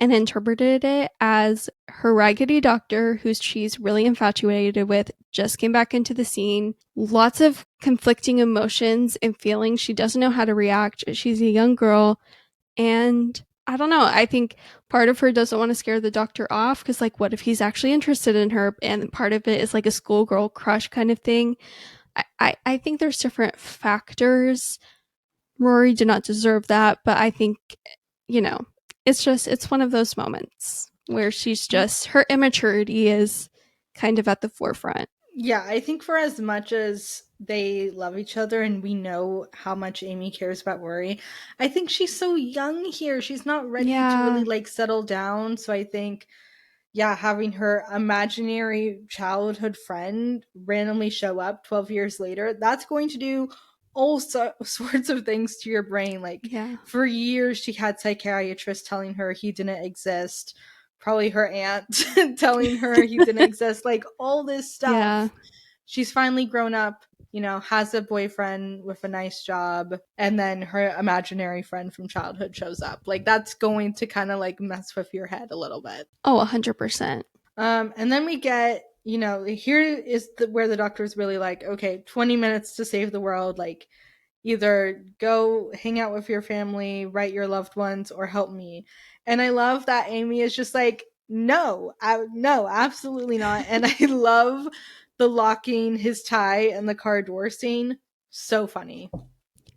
and interpreted it as her Raggedy Doctor, who she's really infatuated with, just came back into the scene. Lots of conflicting emotions and feelings. She doesn't know how to react. She's a young girl. And I don't know. I think part of her doesn't want to scare the doctor off because, like, what if he's actually interested in her? And part of it is like a schoolgirl crush kind of thing. I think there's different factors. Rory did not deserve that, but I think, it's one of those moments where she's just, her immaturity is kind of at the forefront. Yeah, I think for as much as they love each other and we know how much Amy cares about Rory, I think she's so young here. She's not ready to really, like, settle down. So I think, having her imaginary childhood friend randomly show up 12 years later, that's going to do all sorts of things to your brain. Like, for years she had psychiatrists telling her he didn't exist, probably her aunt telling her he didn't exist, like, all this stuff. She's finally grown up, has a boyfriend with a nice job, and then her imaginary friend from childhood shows up. Like, that's going to kind of, like, mess with your head a little bit. Oh, 100%. And then we get, here is where the doctor's really like, okay, 20 minutes to save the world. Like, either go hang out with your family, write your loved ones, or help me. And I love that Amy is just like, no, absolutely not. And I love the locking his tie and the car door scene. So funny.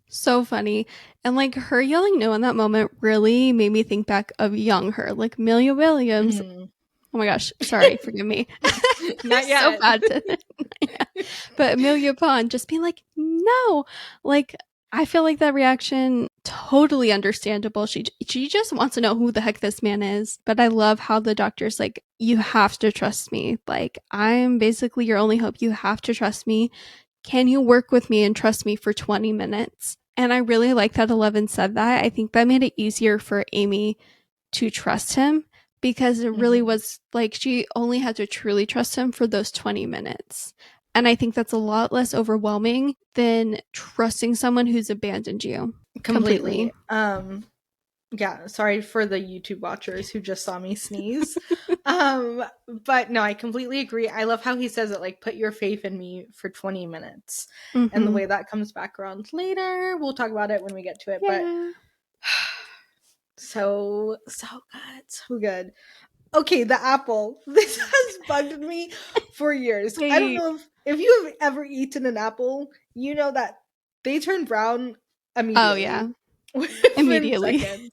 So funny. And, like, her yelling no in that moment really made me think back of young her, like Amelia Williams. Oh my gosh, sorry, forgive me. Not yet. So bad today. But Amelia Pond just being like, no. Like, I feel like that reaction, totally understandable. She just wants to know who the heck this man is. But I love how the doctor's like, you have to trust me. Like, I'm basically your only hope. You have to trust me. Can you work with me and trust me for 20 minutes? And I really like that 11 said that. I think that made it easier for Amy to trust him, because it really was like she only had to truly trust him for those 20 minutes. And I think that's a lot less overwhelming than trusting someone who's abandoned you. Completely. Yeah, sorry for the YouTube watchers who just saw me sneeze. But no, I completely agree. I love how he says it, like, put your faith in me for 20 minutes. And the Mm-hmm. way that comes back around later, we'll talk about it when we get to it. But Yeah. so good, so good. Okay, the apple. This has bugged me for years. I don't Wait. know if you have ever eaten an apple, you know that they turn brown Oh yeah. immediately. Within Immediately. seconds.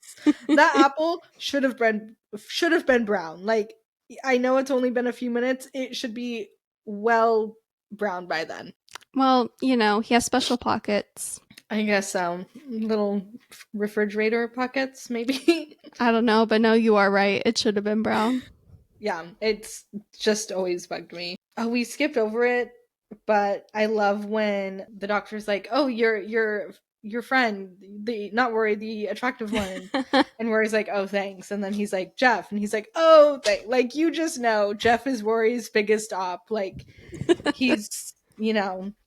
That apple should have been brown. Like, I know it's only been a few minutes. It should be well brown by then. Well, you know, he has special pockets. I guess little refrigerator pockets maybe. I don't know, but no, you are right. It should have been brown. Yeah, it's just always bugged me. Oh, we skipped over it, but I love when the doctor's like, "Oh, your friend, the not worry, the attractive one," and Rory's like, "Oh, thanks," and then he's like, "Jeff," and he's like, "Oh, like you just know, Jeff is Rory's biggest op. Like he's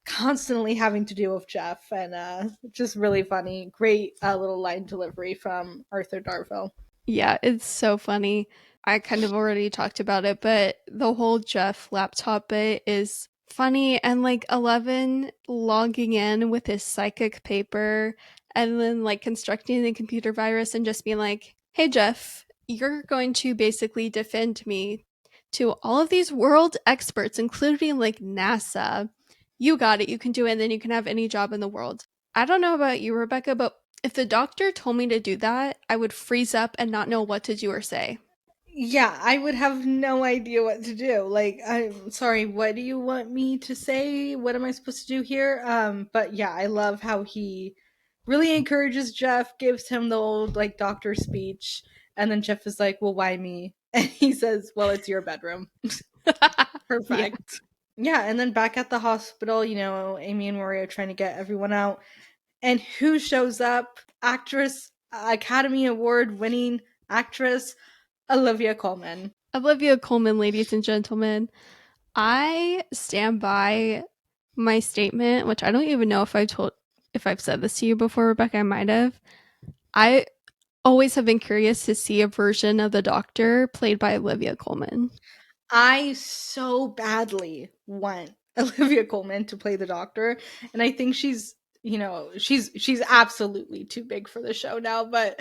constantly having to deal with Jeff, and just really funny, great little line delivery from Arthur Darvill. Yeah, it's so funny. I kind of already talked about it, but the whole Jeff laptop bit is funny. And like 11 logging in with his psychic paper and then like constructing the computer virus and just being like, hey, Jeff, you're going to basically defend me to all of these world experts, including like NASA. You got it. You can do it. And then you can have any job in the world. I don't know about you, Rebecca, but if the doctor told me to do that, I would freeze up and not know what to do or say. Yeah, I would have no idea what to do. Like, I'm sorry, what do you want me to say? What am I supposed to do here? But yeah, I love how he really encourages Jeff, gives him the old like doctor speech, and then Jeff is like, "Well, why me?" And he says, "Well, it's your bedroom." Yeah. Perfect. Yeah, and then back at the hospital, Amy and Rory are trying to get everyone out. And who shows up? Actress, Academy Award winning actress, Olivia Colman. Olivia Colman, ladies and gentlemen. I stand by my statement, which I don't even know if I've said this to you before, Rebecca. I might have. I always have been curious to see a version of the Doctor played by Olivia Colman. I so badly want Olivia Colman to play the Doctor, and I think she's absolutely too big for the show now, but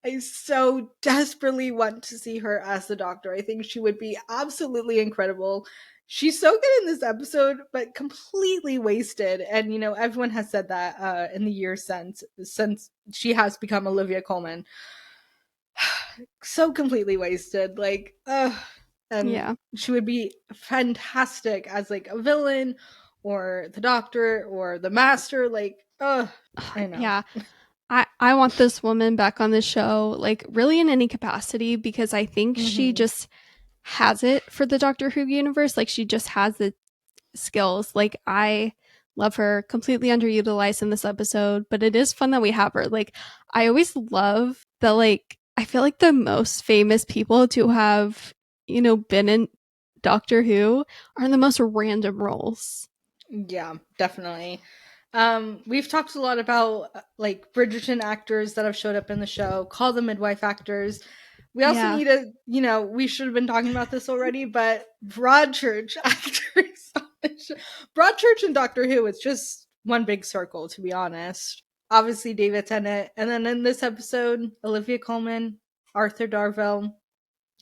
I so desperately want to see her as the Doctor. I think she would be absolutely incredible. She's so good in this episode, but completely wasted. And everyone has said that in the years since she has become Olivia Colman. So completely wasted. Like, and Yeah. she would be fantastic as like a villain or the doctor or the master. Like, I know. Yeah. I want this woman back on the show, like really in any capacity, because I think she Hmm. just has it for the Doctor Who universe. Like she just has the skills. Like I love her, completely underutilized in this episode, but it is fun that we have her. Like I always love that, like I feel like the most famous people to have, been in Doctor Who are in the most random roles. Yeah, definitely. We've talked a lot about like Bridgerton actors that have showed up in the show, call them midwife actors. We also Yeah. need we should have been talking about this already, but Broadchurch actors on the show. Broadchurch and Doctor Who, it's just one big circle, to be honest. Obviously, David Tennant, and then in this episode, Olivia Colman, Arthur Darvill,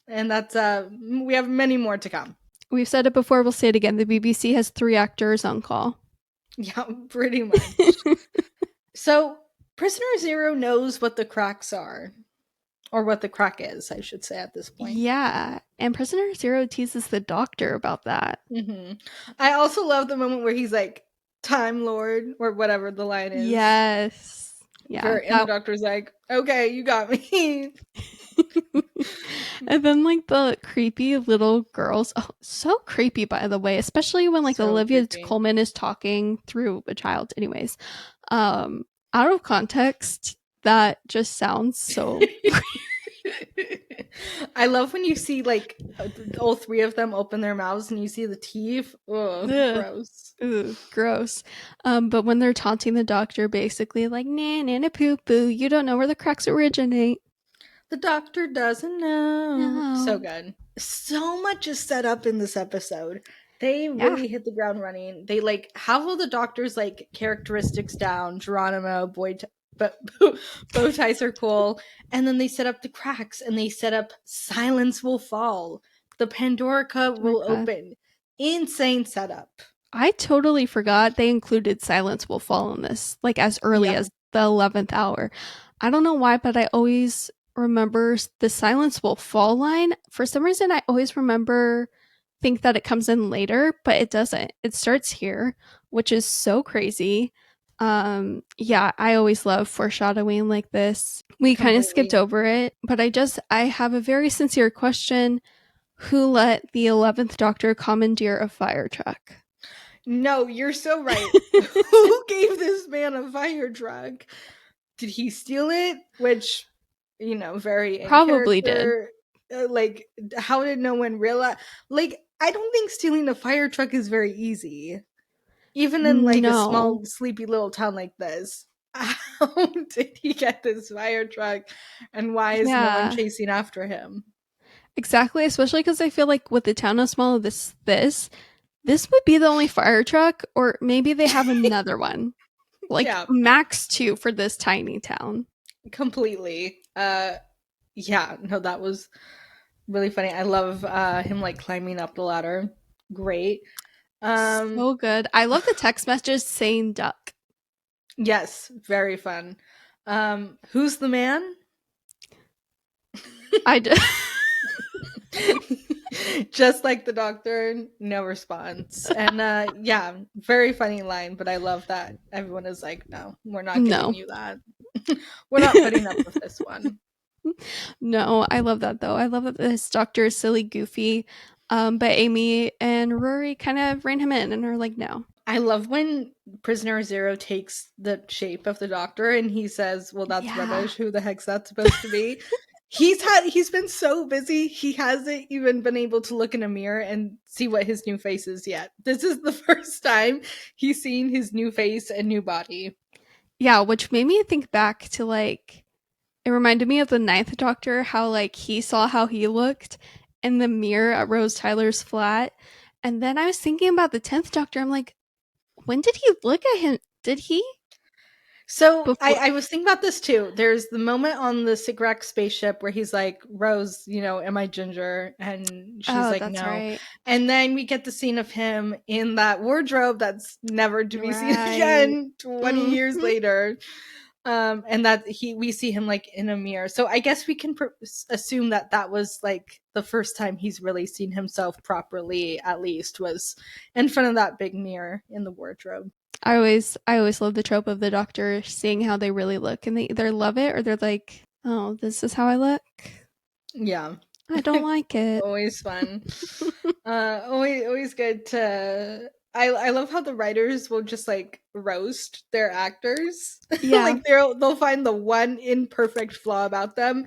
and that's we have many more to come. We've said it before, we'll say it again. The BBC has 3 actors on call. Yeah, pretty much. So, Prisoner Zero knows what the cracks are, or what the crack is, I should say, at this point. Yeah. And Prisoner Zero teases the Doctor about that. Hmm. I also love the moment where he's like, Time Lord, or whatever the line is. Yes. Yeah. And the doctor's like, okay, you got me. And then like the creepy little girls. Oh, so creepy, by the way, especially when like So Olivia creepy. Colman is talking through a child. Anyways, out of context, that just sounds so. I love when you see like all three of them open their mouths and you see the teeth. Ugh, Ugh. gross. Ooh, gross. But when they're taunting the Doctor, basically like, nah, nana poo poo, you don't know where the cracks originate. The doctor doesn't know. So No. good. So much is set up in this episode. They Yeah. really hit the ground running. They like have all the doctor's like characteristics down. Geronimo, but bow ties are cool. And then they set up the cracks and they set up silence will fall. The Pandora cup will Dorka. open. Insane setup. I totally forgot they included Silence Will Fall in this, like as early Yep. as the 11th hour. I don't know why, but I always remember the Silence Will Fall line. For some reason, I always think that it comes in later, but it doesn't. It starts here, which is so crazy. Yeah, I always love foreshadowing like this. We kind of skipped Completely. over it, but I have a very sincere question. Who let the 11th Doctor commandeer a fire truck? No, you're so right. Who gave this man a fire truck? Did he steal it? Which, very in Probably did. character. Like, how did no one realize? Like, I don't think stealing a fire truck is very easy, even in like a No. small, sleepy little town like this. How did he get this fire truck, and why is no one Yeah. chasing after him? Exactly, especially because I feel like with the town as small as this would be the only fire truck, or maybe they have another one. Like Yeah, max two for this tiny town. completely. Yeah, no, that was really funny. I love him like climbing up the ladder. Great. Um So good. I love the text messages saying duck. yes, very fun. Who's the man? I just Just like the doctor, no response. And yeah, very funny line, but I love that everyone is like, no, we're not giving no. you that. We're not putting up with this one. No, I love that though. I love that this doctor is silly goofy. But Amy and Rory kind of rein him in and are like, no. I love when Prisoner Zero takes the shape of the doctor and he says, "Well, that's Yeah. rubbish. Who the heck's that supposed to be?" He's been so busy, he hasn't even been able to look in a mirror and see what his new face is yet. This is the first time he's seen his new face and new body. Yeah, which made me think back to like it reminded me of the Ninth Doctor, how like he saw how he looked in the mirror at Rose Tyler's flat. And then I was thinking about the 10th Doctor. I'm like, when did he look at him? Did he? So Before. I was thinking about this too. There's the moment on the Sigrax spaceship where he's like, "Rose, am I ginger?" And she's Oh, like, that's "No." right. And then we get the scene of him in that wardrobe that's never to be seen Right. again 20 years Mm-hmm. later. And that we see him like in a mirror. So I guess we can assume that that was like the first time he's really seen himself properly, at least, was in front of that big mirror in the wardrobe. I always love the trope of the Doctor seeing how they really look, and they either love it or they're like, "Oh, this is how I look. Yeah. I don't like it." Always fun. Always good to. I love how the writers will just like roast their actors. Yeah. Like they'll find the one imperfect flaw about them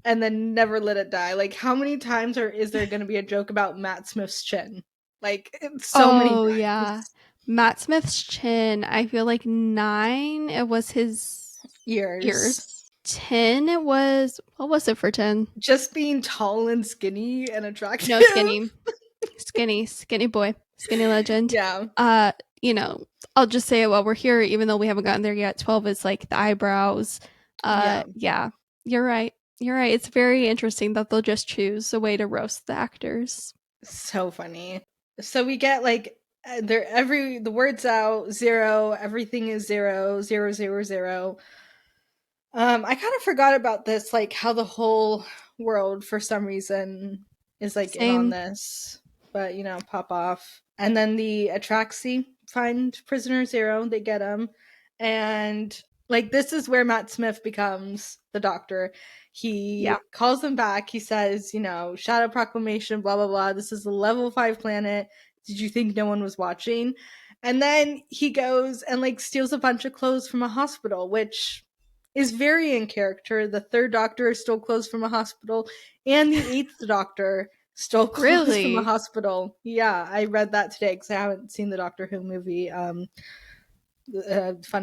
and then never let it die. Like how many times is there going to be a joke about Matt Smith's chin? Like so many Oh yeah. times. Matt Smith's chin, I feel like 9, it was his Years. ears. 10, it was what was it for 10? Just being tall and skinny and attractive. No, skinny. Skinny boy. Skinny legend. Yeah. Uh, you know, I'll just say it while we're here, even though we haven't gotten there yet. 12 is like the eyebrows. Yeah. Yeah. You're right. You're right. It's very interesting that they'll just choose a way to roast the actors. So funny. So we get like the words out zero, everything is zero, zero, zero, zero. I kind of forgot about this, like how the whole world for some reason is like in on Same. this, but pop off. And then the Atraxi find Prisoner Zero, they get him, and like this is where Matt Smith becomes the Doctor. Yeah. He calls them back. He says, Shadow Proclamation, blah blah blah. This is a level 5 planet. Did you think no one was watching? And then he goes and like steals a bunch of clothes from a hospital, which is very in character. The third Doctor stole clothes from a hospital, and the eighth Doctor stole clothes from a Really? hospital. Yeah, I read that today because I haven't seen the Doctor Who movie. Fun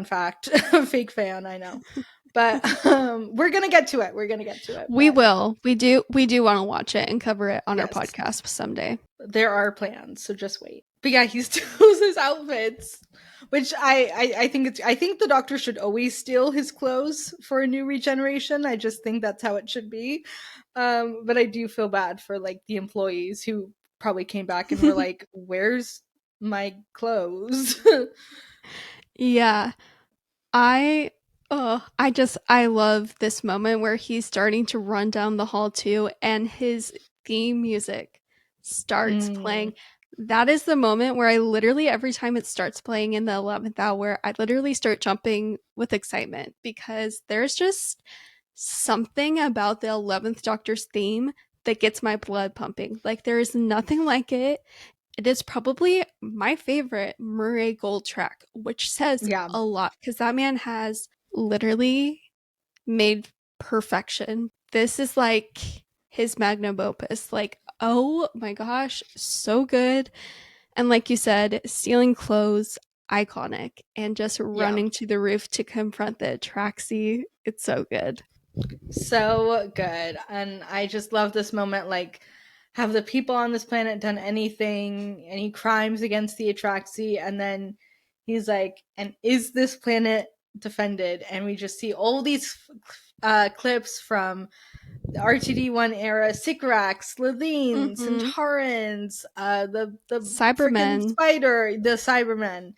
fact, fake fan, I know. But we're gonna get to it. We're gonna get to it. We But will. We do want to watch it and cover it on our yes, podcast someday. there are plans, so just wait. But yeah, he steals his outfits, which I think the Doctor should always steal his clothes for a new regeneration. I just think that's how it should be. But I do feel bad for like the employees who probably came back and were like, "Where's my clothes?" Yeah. I I love this moment where he's starting to run down the hall too and his theme music starts Mm, playing. That is the moment where I literally every time it starts playing in the 11th hour, I literally start jumping with excitement because there's just something about the 11th Doctor's theme that gets my blood pumping. Like there is nothing like it. It is probably my favorite Murray Gold track, which says yeah, a lot because that man has literally made perfection. This is like his magnum opus. Like, oh my gosh, so good. And like you said, stealing clothes, iconic, and just yeah. running to the roof to confront the Atraxi. It's so good. So good. And I just love this moment. Like, have the people on this planet done anything, any crimes against the Atraxi? And then he's like, and is this planet defended? And we just see all these clips from the RTD1 era, Sycorax, Slitheen, Mm-hmm. Centaurans, the freaking Cybermen. spider, the Cybermen,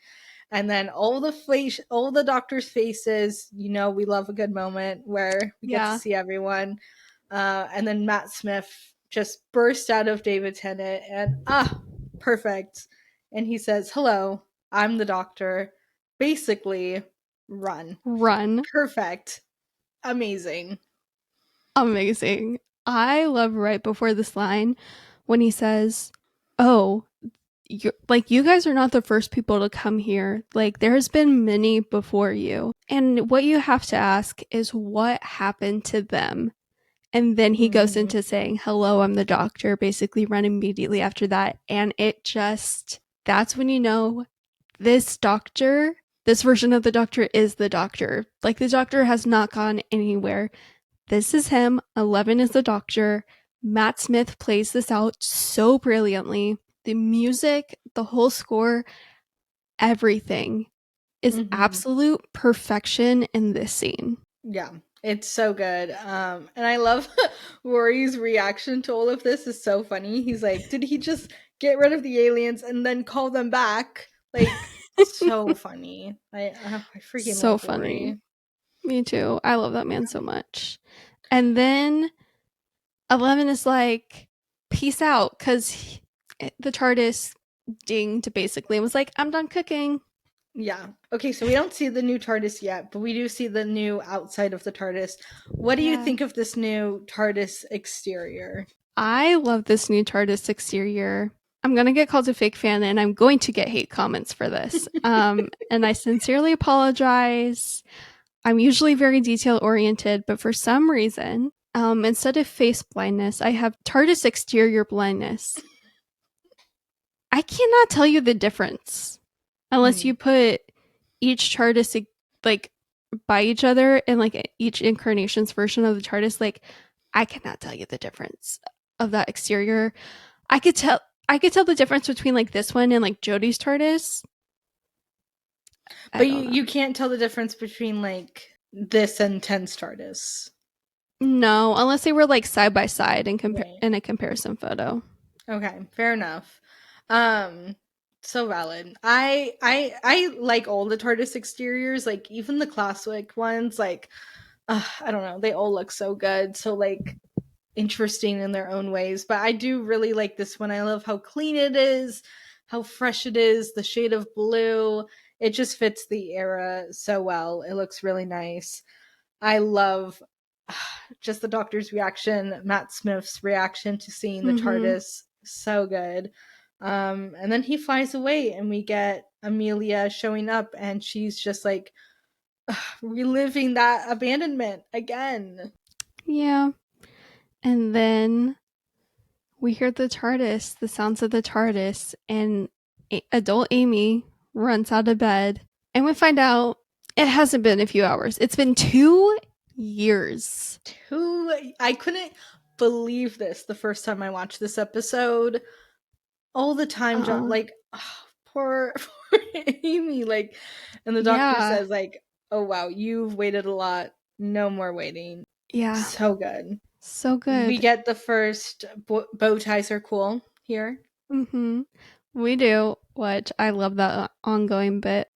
and then all the doctors' faces. You know, we love a good moment where we get to Yeah. see everyone. And then Matt Smith just burst out of David Tennant and perfect. And he says, "Hello, I'm the Doctor." Basically, run. Run. Perfect. Amazing. Amazing. I love right before this line when he says, "Oh, you guys are not the first people to come here. Like there has been many before you." And what you have to ask is what happened to them. And then he goes Hmm. into saying, "Hello, I'm the Doctor," basically run immediately after that. And it just that's when you know this Doctor, this version of the Doctor is the Doctor. Like the Doctor has not gone anywhere. This is him. 11 is the Doctor. Matt Smith plays this out so brilliantly. The music, the whole score, everything is Hmm. absolute perfection in this scene. Yeah, it's so good. And I love Rory's reaction to all of this is so funny. He's like, did he just get rid of the aliens and then call them back? Like, so funny. I freaking So love funny. Rory. Me too. I love that man so much. And then 11 is like, peace out, because the TARDIS dinged basically and was like, I'm done cooking. Yeah. Okay, so we don't see the new TARDIS yet, but we do see the new outside of the TARDIS. What do you Yeah. think of this new TARDIS exterior? I love this new TARDIS exterior. I'm going to get called a fake fan and I'm going to get hate comments for this. And I sincerely apologize. I'm usually very detail oriented, but for some reason, instead of face blindness, I have TARDIS exterior blindness. I cannot tell you the difference unless Hmm. you put each TARDIS like by each other and like each incarnation's version of the TARDIS. Like, I cannot tell you the difference of that exterior. I could tell I could tell the difference between like this one and like Jodie's TARDIS. I But you, don't know. you can't tell the difference between like this and Ten's TARDIS. No, unless they were like side by side Right. in a comparison photo. Okay, fair enough. Um, so valid. I like all the TARDIS exteriors, like even the classic ones. Like, I don't know, they all look so good, so like interesting in their own ways. But I do really like this one. I love how clean it is, how fresh it is, the shade of blue. It just fits the era so well. It looks really nice. I love just the Doctor's reaction, Matt Smith's reaction to seeing the Mm-hmm. TARDIS. So good. And then he flies away, and we get Amelia showing up, and she's just like reliving that abandonment again. Yeah. And then we hear the TARDIS, the sounds of the TARDIS, and adult Amy runs out of bed. And we find out It hasn't been a few hours. It's been 2 years. I couldn't believe this the first time I watched this episode. All the time jump, Uh, like, oh, poor Amy, like, and the doctor yeah. says, like, oh wow, you've waited a lot, no more waiting. Yeah. So good. So We good. get the first bow ties are cool here. Mhm. We do, which I love that ongoing bit.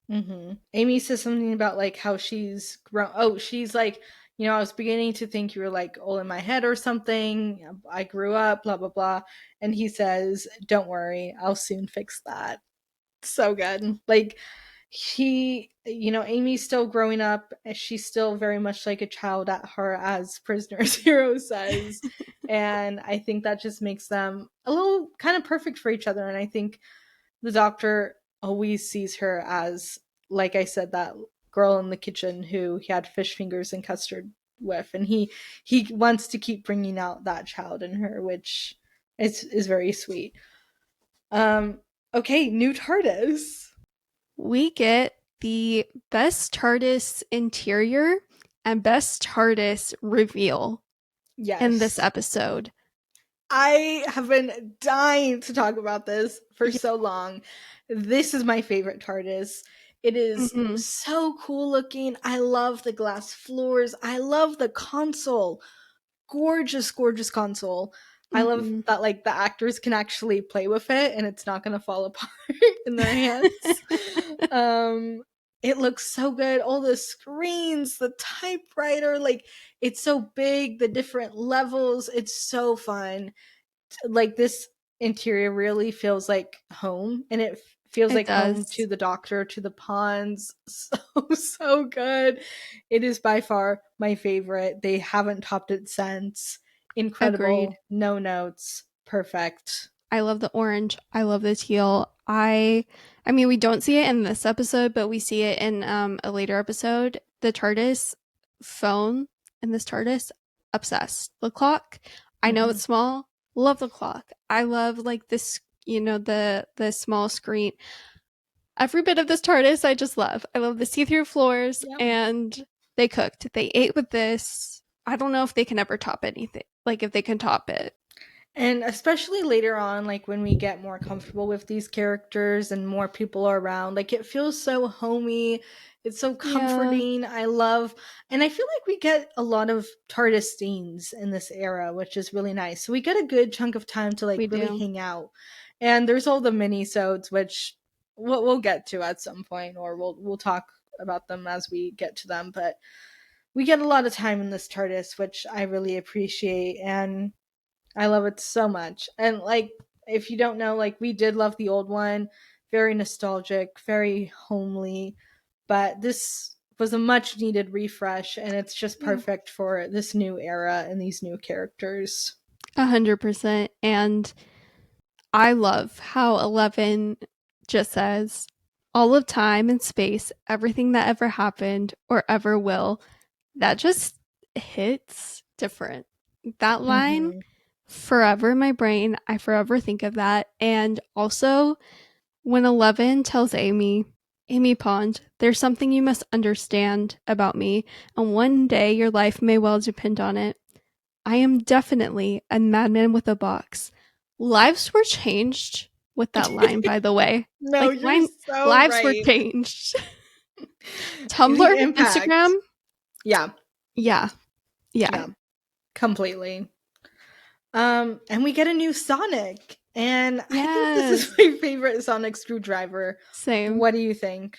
Amy says something about like how she's grown. Oh, she's like, I was beginning to think you were like all in my head or something. I grew up, blah blah blah. And he says, "Don't worry, I'll soon fix that." So good. Like, Amy's still growing up. She's still very much like a child at heart, as Prisoner Zero says. And I think that just makes them a little kind of perfect for each other. And I think the doctor always sees her as, like I said, that girl in the kitchen who he had fish fingers and custard with. And he wants to keep bringing out that child in her, which is very sweet. Um, okay, new TARDIS. We get the best TARDIS interior and best TARDIS reveal in this Yes. episode. I have been dying to talk about this for Yeah. so long. This is my favorite TARDIS. It is Mhm. so cool looking. I love the glass floors. I love the console. Gorgeous, gorgeous console. I love Mhm. that like the actors can actually play with it and it's not gonna fall apart in their hands. Um it looks so good. All the screens, the typewriter, like it's so big, the different levels. It's so fun. Like this interior really feels like home, and it feels It like home to does. the doctor, to the ponds. So so good. It is by far my favorite. They haven't topped it since. Agreed. Incredible, no notes, perfect. I love the orange. I love the teal. I mean we don't see it in this episode, but we see it in a later episode. The TARDIS phone in this TARDIS, obsessed. The clock, I know Mm-hmm. it's small. Love the clock. I love like this, the small screen. Every bit of this TARDIS I just love. I love the see-through floors Yep. and they cooked. They ate with this. I don't know if they can ever top anything. Like if they can top it. And especially later on, like when we get more comfortable with these characters and more people are around, like it feels so homey. It's so Yeah, comforting. I love, and I feel like we get a lot of TARDIS scenes in this era, which is really nice. So we get a good chunk of time to like we really do. hang out. And there's all the mini-sodes, which we'll get to at some point, or we'll talk about them as we get to them. But we get a lot of time in this TARDIS, which I really appreciate. And I love it so much. And like, if you don't know, like we did love the old one, very nostalgic, very homely, but this was a much needed refresh and it's just Yeah. perfect for this new era and these new characters. 100%. And I love how 11 just says, all of time and space, everything that ever happened or ever will, that just hits different. That line, Mm-hmm. forever in my brain, I forever think of that. And also, when 11 tells Amy Pond, there's something you must understand about me, and one day your life may well depend on it. I am definitely a madman with a box. Lives were changed with that line, by the way. No, Like you're so lives were right. changed. The Tumblr, Instagram, impact. Yeah, yeah, yeah, yeah, completely. And we get a new Sonic, and I think this is yes. my favorite Sonic screwdriver. Same. What do you think?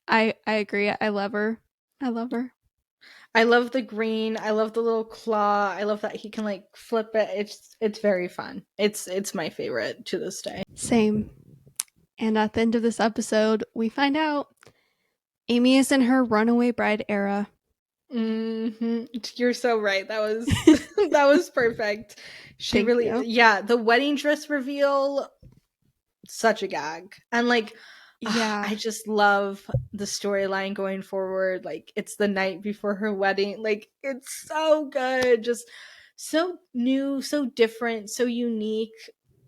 I agree. I love her. I love her. I love the green. I love the little claw. I love that he can like flip it. It's very fun. It's my favorite to this day. Same. And at the end of this episode, we find out Amy is in her runaway bride era. You're so right. That was that was perfect. She Thank really, you. yeah, the wedding dress reveal, such a gag. And like, Yeah, I just love the storyline going forward. Like it's the night before her wedding. Like it's so good. Just so new, so different, so unique.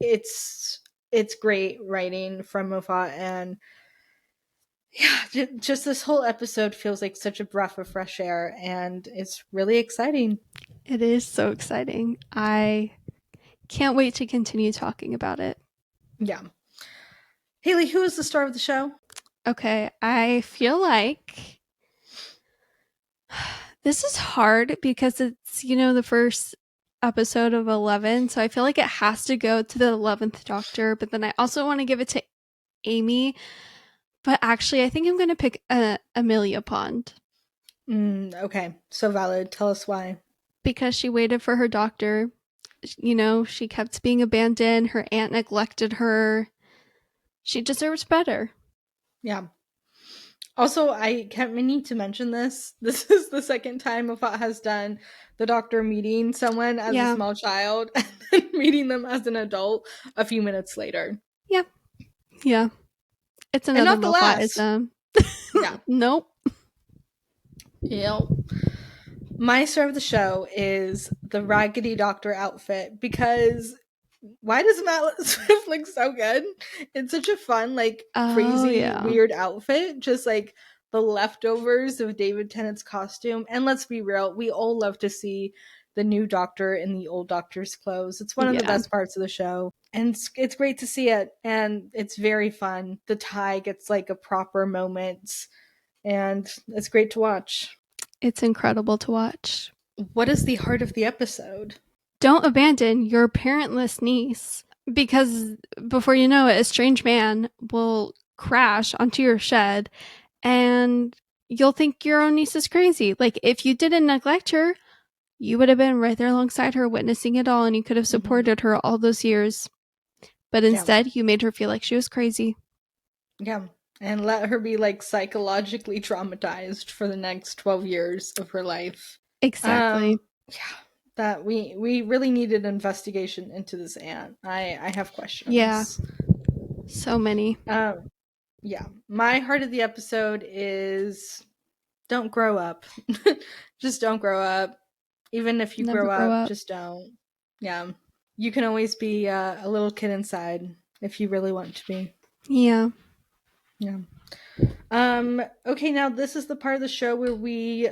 It's it's great writing from Moffat, and Yeah, just this whole episode feels like such a breath of fresh air, and it's really exciting. It is so exciting. I can't wait to continue talking about it. Yeah. Haley, who is the star of the show? Okay, I feel like this is hard because it's, the first episode of 11, so I feel like it has to go to the 11th Doctor, but then I also want to give it to Amy, but actually I think I'm going to pick Amelia Pond. Okay, so valid. Tell us why. Because she waited for her doctor. She kept being abandoned. Her aunt neglected her. She deserves better. Yeah. Also, I kept meaning to mention this. This is the second time Moffat has done the doctor meeting someone as a small child and then meeting them as an adult a few minutes later. Yeah. Yeah. It's And another not the last. Moffat-ism. Yeah. Nope. Yep. My star of the show is the Raggedy Doctor outfit because why does Matt Swift look so good? It's such a fun, like, crazy, weird outfit. Just like the leftovers of David Tennant's costume. And let's be real, we all love to see the new Doctor in the old Doctor's clothes. It's one of the best parts of the show. And it's great to see it. And it's very fun. The tie gets like a proper moment. And it's great to watch. It's incredible to watch. What is the heart of the episode? Don't abandon your parentless niece, because before you know it, a strange man will crash onto your shed and you'll think your own niece is crazy. Like, if you didn't neglect her, you would have been right there alongside her witnessing it all and you could have supported her all those years. But instead, you made her feel like she was crazy. Yeah. And let her be like psychologically traumatized for the next 12 years of her life. Exactly. Yeah. That we really needed an investigation into this aunt. I have questions. Yeah. So many. Yeah. My heart of the episode is don't grow up. Just don't grow up. Even if you grow up, just don't. Yeah. You can always be a little kid inside if you really want to be. Yeah. Yeah. Okay, now this is the part of the show where we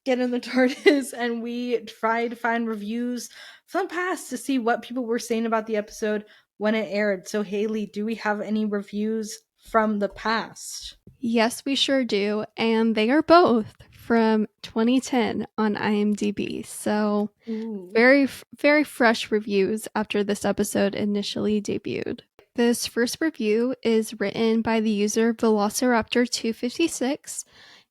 get in the TARDIS and we try to find reviews from the past to see what people were saying about the episode when it aired. So, Haley, do we have any reviews from the past? Yes, we sure do. And they are both from 2010 on IMDb. So, very, very fresh reviews after this episode initially debuted. This first review is written by the user Velociraptor256,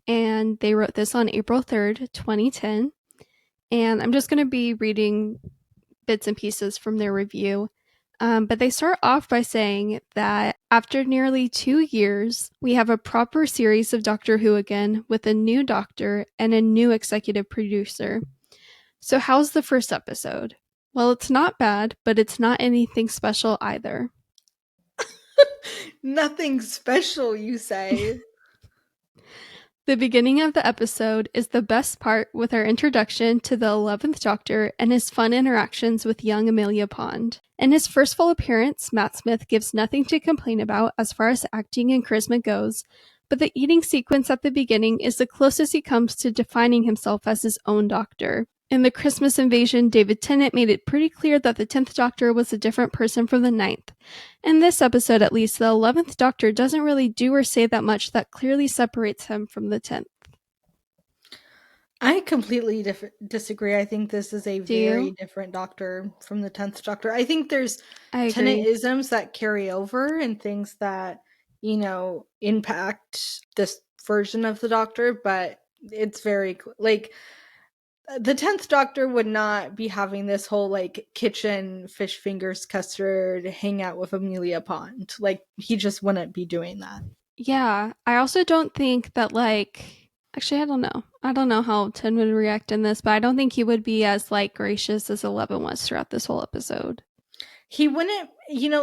and they wrote this on April 3rd, 2010. And I'm just going to be reading bits and pieces from their review. But they start off by saying that after nearly 2 years, we have a proper series of Doctor Who again with a new doctor and a new executive producer. So, how's the first episode? Well, it's not bad, but it's not anything special either. Nothing special, you say? The beginning of the episode is the best part, with our introduction to the 11th Doctor and his fun interactions with young Amelia Pond. In his first full appearance, Matt Smith gives nothing to complain about as far as acting and charisma goes, but the eating sequence at the beginning is the closest he comes to defining himself as his own Doctor. In the Christmas Invasion, David Tennant made it pretty clear that the 10th Doctor was a different person from the 9th. In this episode, at least, the 11th Doctor doesn't really do or say that much that clearly separates him from the 10th. I completely disagree. I think this is a very different Doctor from the 10th Doctor. I think there's Tennant-isms that carry over and things that, impact this version of the Doctor, but it's very, like, the 10th Doctor would not be having this whole, like, kitchen fish fingers custard hangout with Amelia Pond. Like, he just wouldn't be doing that. Yeah, I also don't think that, actually, I don't know. I don't know how Ten would react in this, but I don't think he would be as, gracious as 11 was throughout this whole episode. He wouldn't,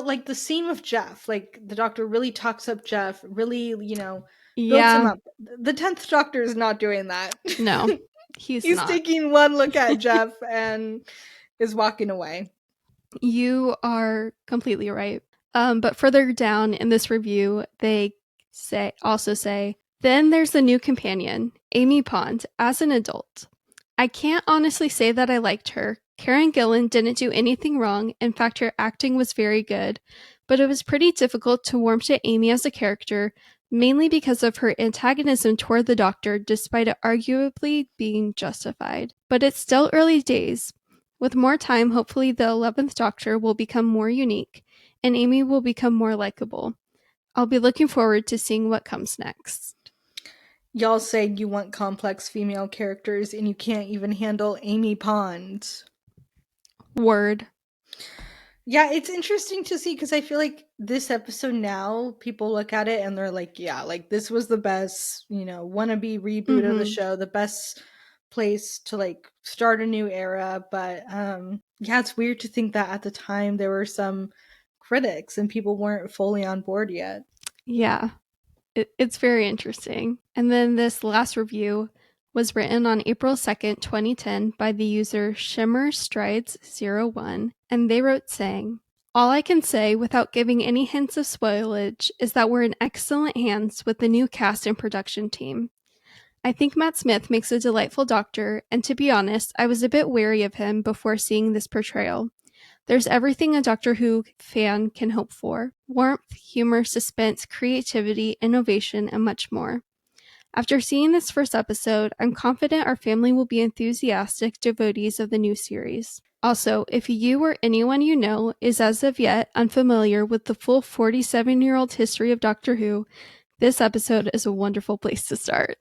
like the scene with Jeff, like the Doctor really talks up Jeff, really, builds him up. The 10th Doctor is not doing that. No, he's not. Taking one look at Jeff and is walking away. You are completely right. But further down in this review, they say, then there's the new companion, Amy Pond, as an adult. I can't honestly say that I liked her. Karen Gillan didn't do anything wrong. In fact, her acting was very good. But it was pretty difficult to warm to Amy as a character, mainly because of her antagonism toward the Doctor, despite it arguably being justified. But it's still early days. With more time, hopefully the 11th Doctor will become more unique, and Amy will become more likable. I'll be looking forward to seeing what comes next. Y'all say you want complex female characters and you can't even handle Amy Pond. Word. Yeah, it's interesting to see because I feel like this episode now, people look at it and they're like, yeah, like this was the best, wannabe reboot of the show, the best place to like start a new era. But yeah, it's weird to think that at the time there were some critics and people weren't fully on board yet. Yeah, it's very interesting. And then this last review was written on April 2nd, 2010 by the user ShimmerStrides01, and they wrote saying, all I can say without giving any hints of spoilage is that we're in excellent hands with the new cast and production team. I think Matt Smith makes a delightful Doctor, and to be honest, I was a bit wary of him before seeing this portrayal. There's everything a Doctor Who fan can hope for: warmth, humor, suspense, creativity, innovation, and much more. After seeing this first episode, I'm confident our family will be enthusiastic devotees of the new series. Also, if you or anyone you know is as of yet unfamiliar with the full 47-year-old history of Doctor Who, this episode is a wonderful place to start.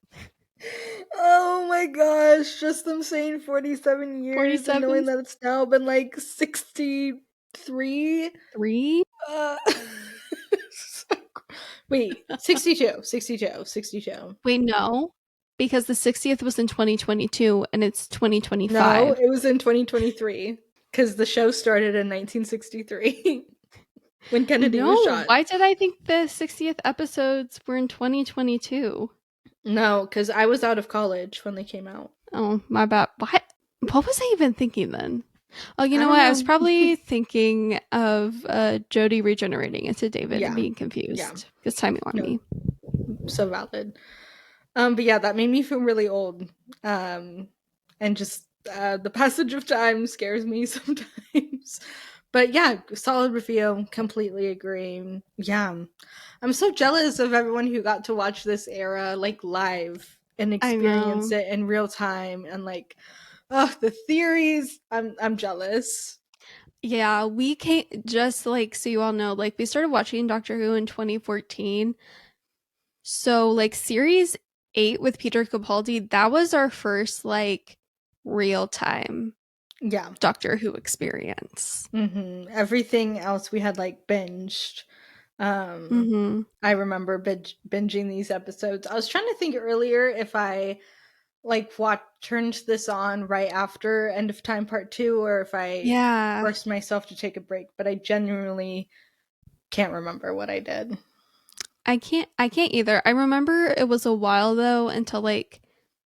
Oh my gosh, just them saying 47 years 47? and knowing that it's now been like 63? 3? Wait, 62. Wait, no. Because the 60th was in 2022 and it's 2025. No, it was in 2023 because the show started in 1963 when Kennedy was shot. Why did I think the 60th episodes were in 2022? No, because I was out of college when they came out. Oh, my bad. What was I even thinking then? Oh, you know what? I was probably thinking of Jodie regenerating into David and being confused. Because timey-wimey. So valid. But yeah, that made me feel really old. And just the passage of time scares me sometimes. But yeah, solid review. Completely agree. Yeah. I'm so jealous of everyone who got to watch this era like live and experience it in real time and like the theories. I'm jealous. Yeah, we can't just like, so you all know, like we started watching Doctor Who in 2014. So like series 8 with Peter Capaldi, that was our first like real time Doctor Who experience. Everything else we had like binged. I remember binging these episodes. I was trying to think earlier if I like turned this on right after End of Time Part 2 or if I forced myself to take a break, but I genuinely can't remember what I did. I can't either. I remember it was a while though until like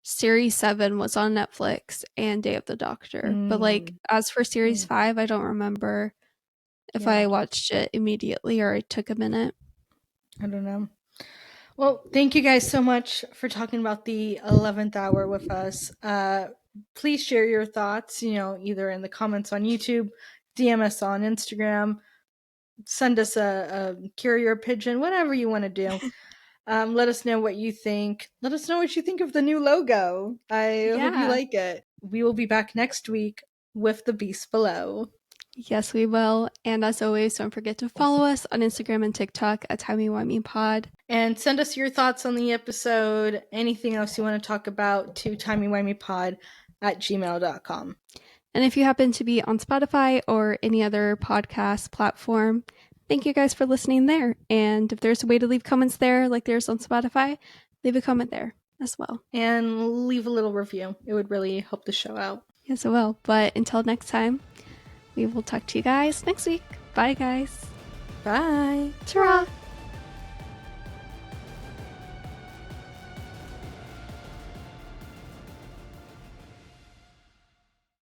Series 7 was on Netflix and Day of the Doctor. But like as for Series 5, I don't remember if I watched it immediately or it took a minute. I don't know. Well, thank you guys so much for talking about the 11th hour with us. Please share your thoughts, either in the comments on YouTube, DM us on Instagram, send us a carrier pigeon, whatever you want to do. Let us know what you think. Let us know what you think of the new logo. I hope you like it. We will be back next week with The Beast Below. Yes, we will. And as always, don't forget to follow us on Instagram and TikTok at TimeyWimeyPod. And send us your thoughts on the episode, anything else you want to talk about, to timeyimeypod@gmail.com. And if you happen to be on Spotify or any other podcast platform, thank you guys for listening there. And if there's a way to leave comments there, like there's on Spotify, leave a comment there as well. And leave a little review. It would really help the show out. Yes, it will. But until next time, we will talk to you guys next week. Bye, guys. Bye. Ta-ra.